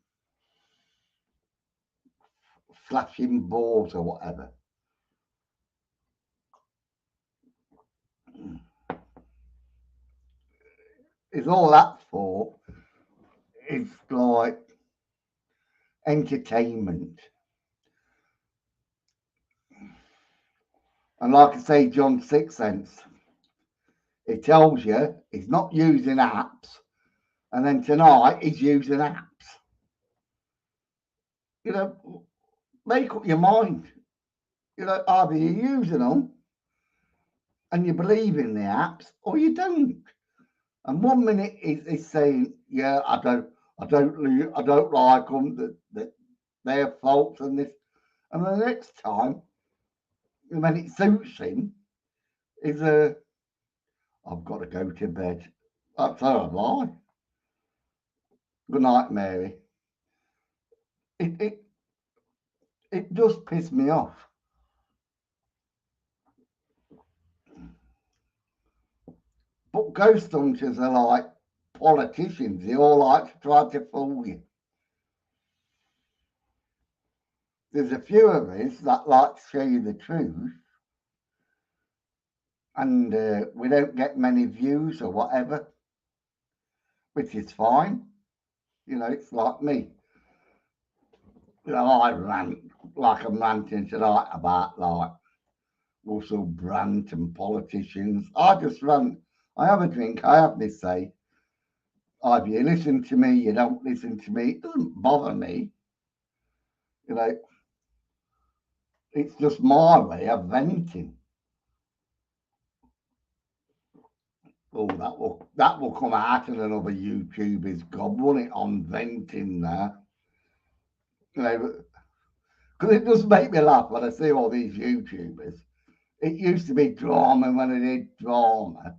flashing balls or whatever. Is all that's for is like entertainment. And like I say, John Sixth Sense, it tells you he's not using apps, and then tonight he's using apps. You know, make up your mind. You know, either you're using them and you believe in the apps, or you don't. And 1 minute he's saying, "Yeah, I don't like them. That they're faults and this," and the next time, when it suits him, is I've got to go to bed. That's how I lie. Good night, Mary. It does piss me off. But ghost hunters are like politicians. They all like to try to fool you. There's a few of us that like to show you the truth, and we don't get many views or whatever, which is fine. You know, it's like me. You know, I rant like I'm ranting tonight about like Russell Brand and politicians. I just rant. I have a drink. I have my say. Either you listen to me, you don't listen to me. It doesn't bother me. You know, it's just my way of venting. Oh, that will come out in another YouTuber's gob, won't it, on venting there? You know, because it does make me laugh when I see all these YouTubers. It used to be drama when I did drama,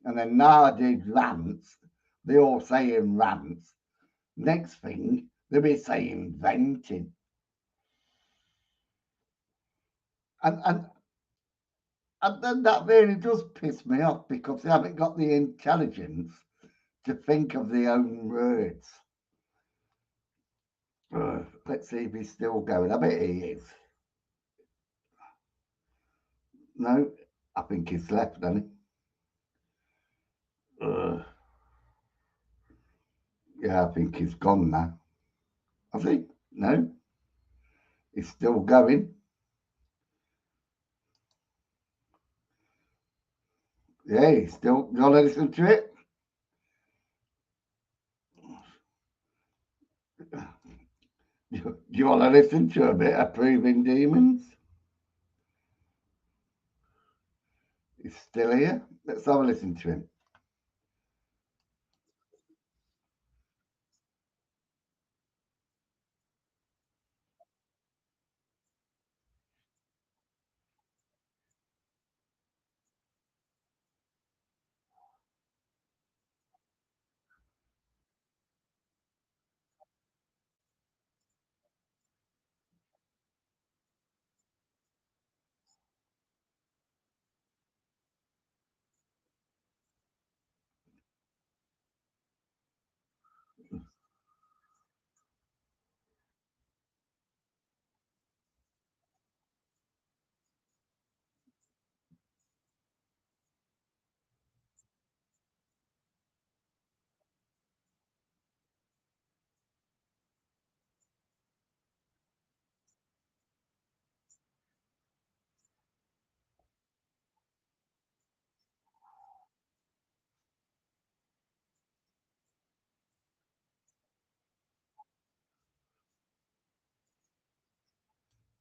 and then now I did rants. They all saying rants. Next thing, they'll be saying venting. And then that really does piss me off because they haven't got the intelligence to think of their own words. Let's see if he's still going. I bet he is. No, I think he's left, hasn't he? Yeah, I think he's gone now. I think no, he's still going. Yeah, he's still. Do you want to listen to it? Do you want to listen to a bit of Proving Demons? He's still here. Let's have a listen to him.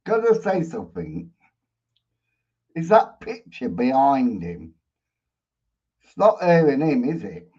Gotta say something. Is that picture behind him? It's not hearing him, is it?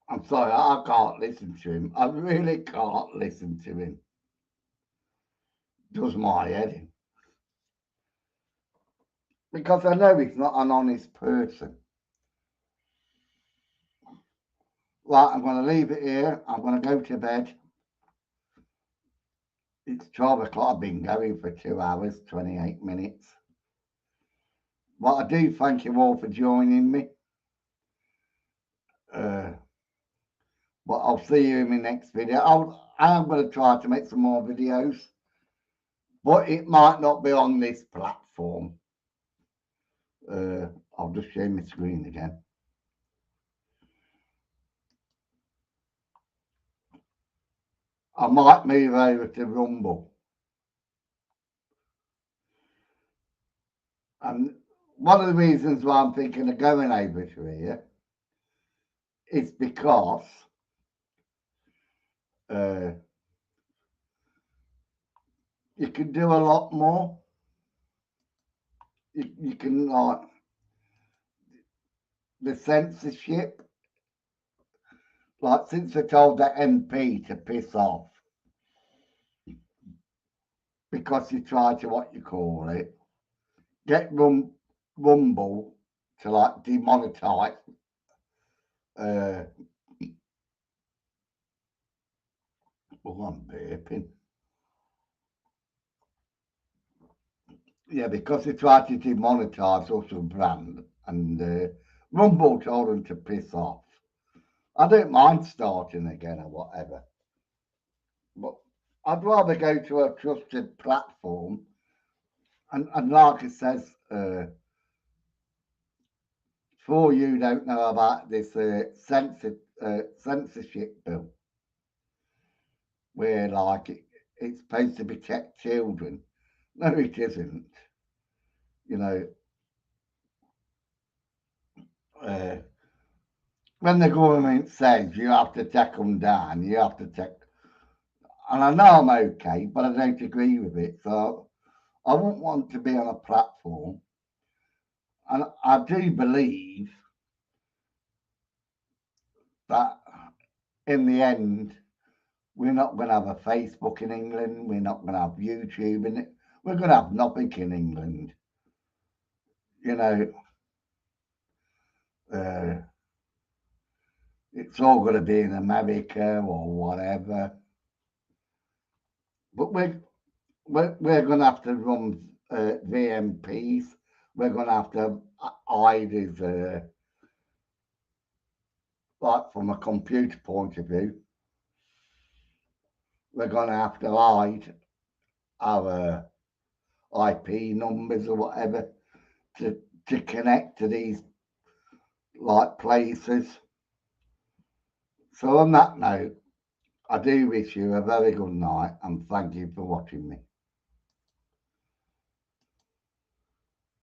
I'm sorry, I can't listen to him. I really can't listen to him. Does my head in. Because I know he's not an honest person. Right, I'm going to leave it here. I'm going to go to bed. It's 12 o'clock. I've been going for 2 hours, 28 minutes. Well, I do thank you all for joining me. But I'll see you in my next video. I am going to try to make some more videos, but it might not be on this platform. I'll just share my screen again. I might move over to Rumble. And one of the reasons why I'm thinking of going over to here is because you can do a lot more. You can, like, the censorship, like since they told the MP to piss off because you tried to, what you call it, get Rumble to like demonetize oh, I'm burping. Yeah, because they tried to demonetize also brand, and Rumble told them to piss off. I don't mind starting again or whatever, but I'd rather go to a trusted platform. And like it says, for you don't know about this censorship bill, where like it's supposed to protect children. No, it isn't. You know, when the government says you have to take them down, you have to take, and I know I'm okay, but I don't agree with it. So I wouldn't want to be on a platform. And I do believe that in the end, we're not going to have a Facebook in England. We're not going to have YouTube in it. We're going to have nothing in England. You know, it's all going to be in America or whatever. But we're going to have to run VMPs. We're going to have to hide his, like from a computer point of view, we're going to have to hide our IP numbers or whatever to connect to these like places. So on that note, I do wish you a very good night and thank you for watching me.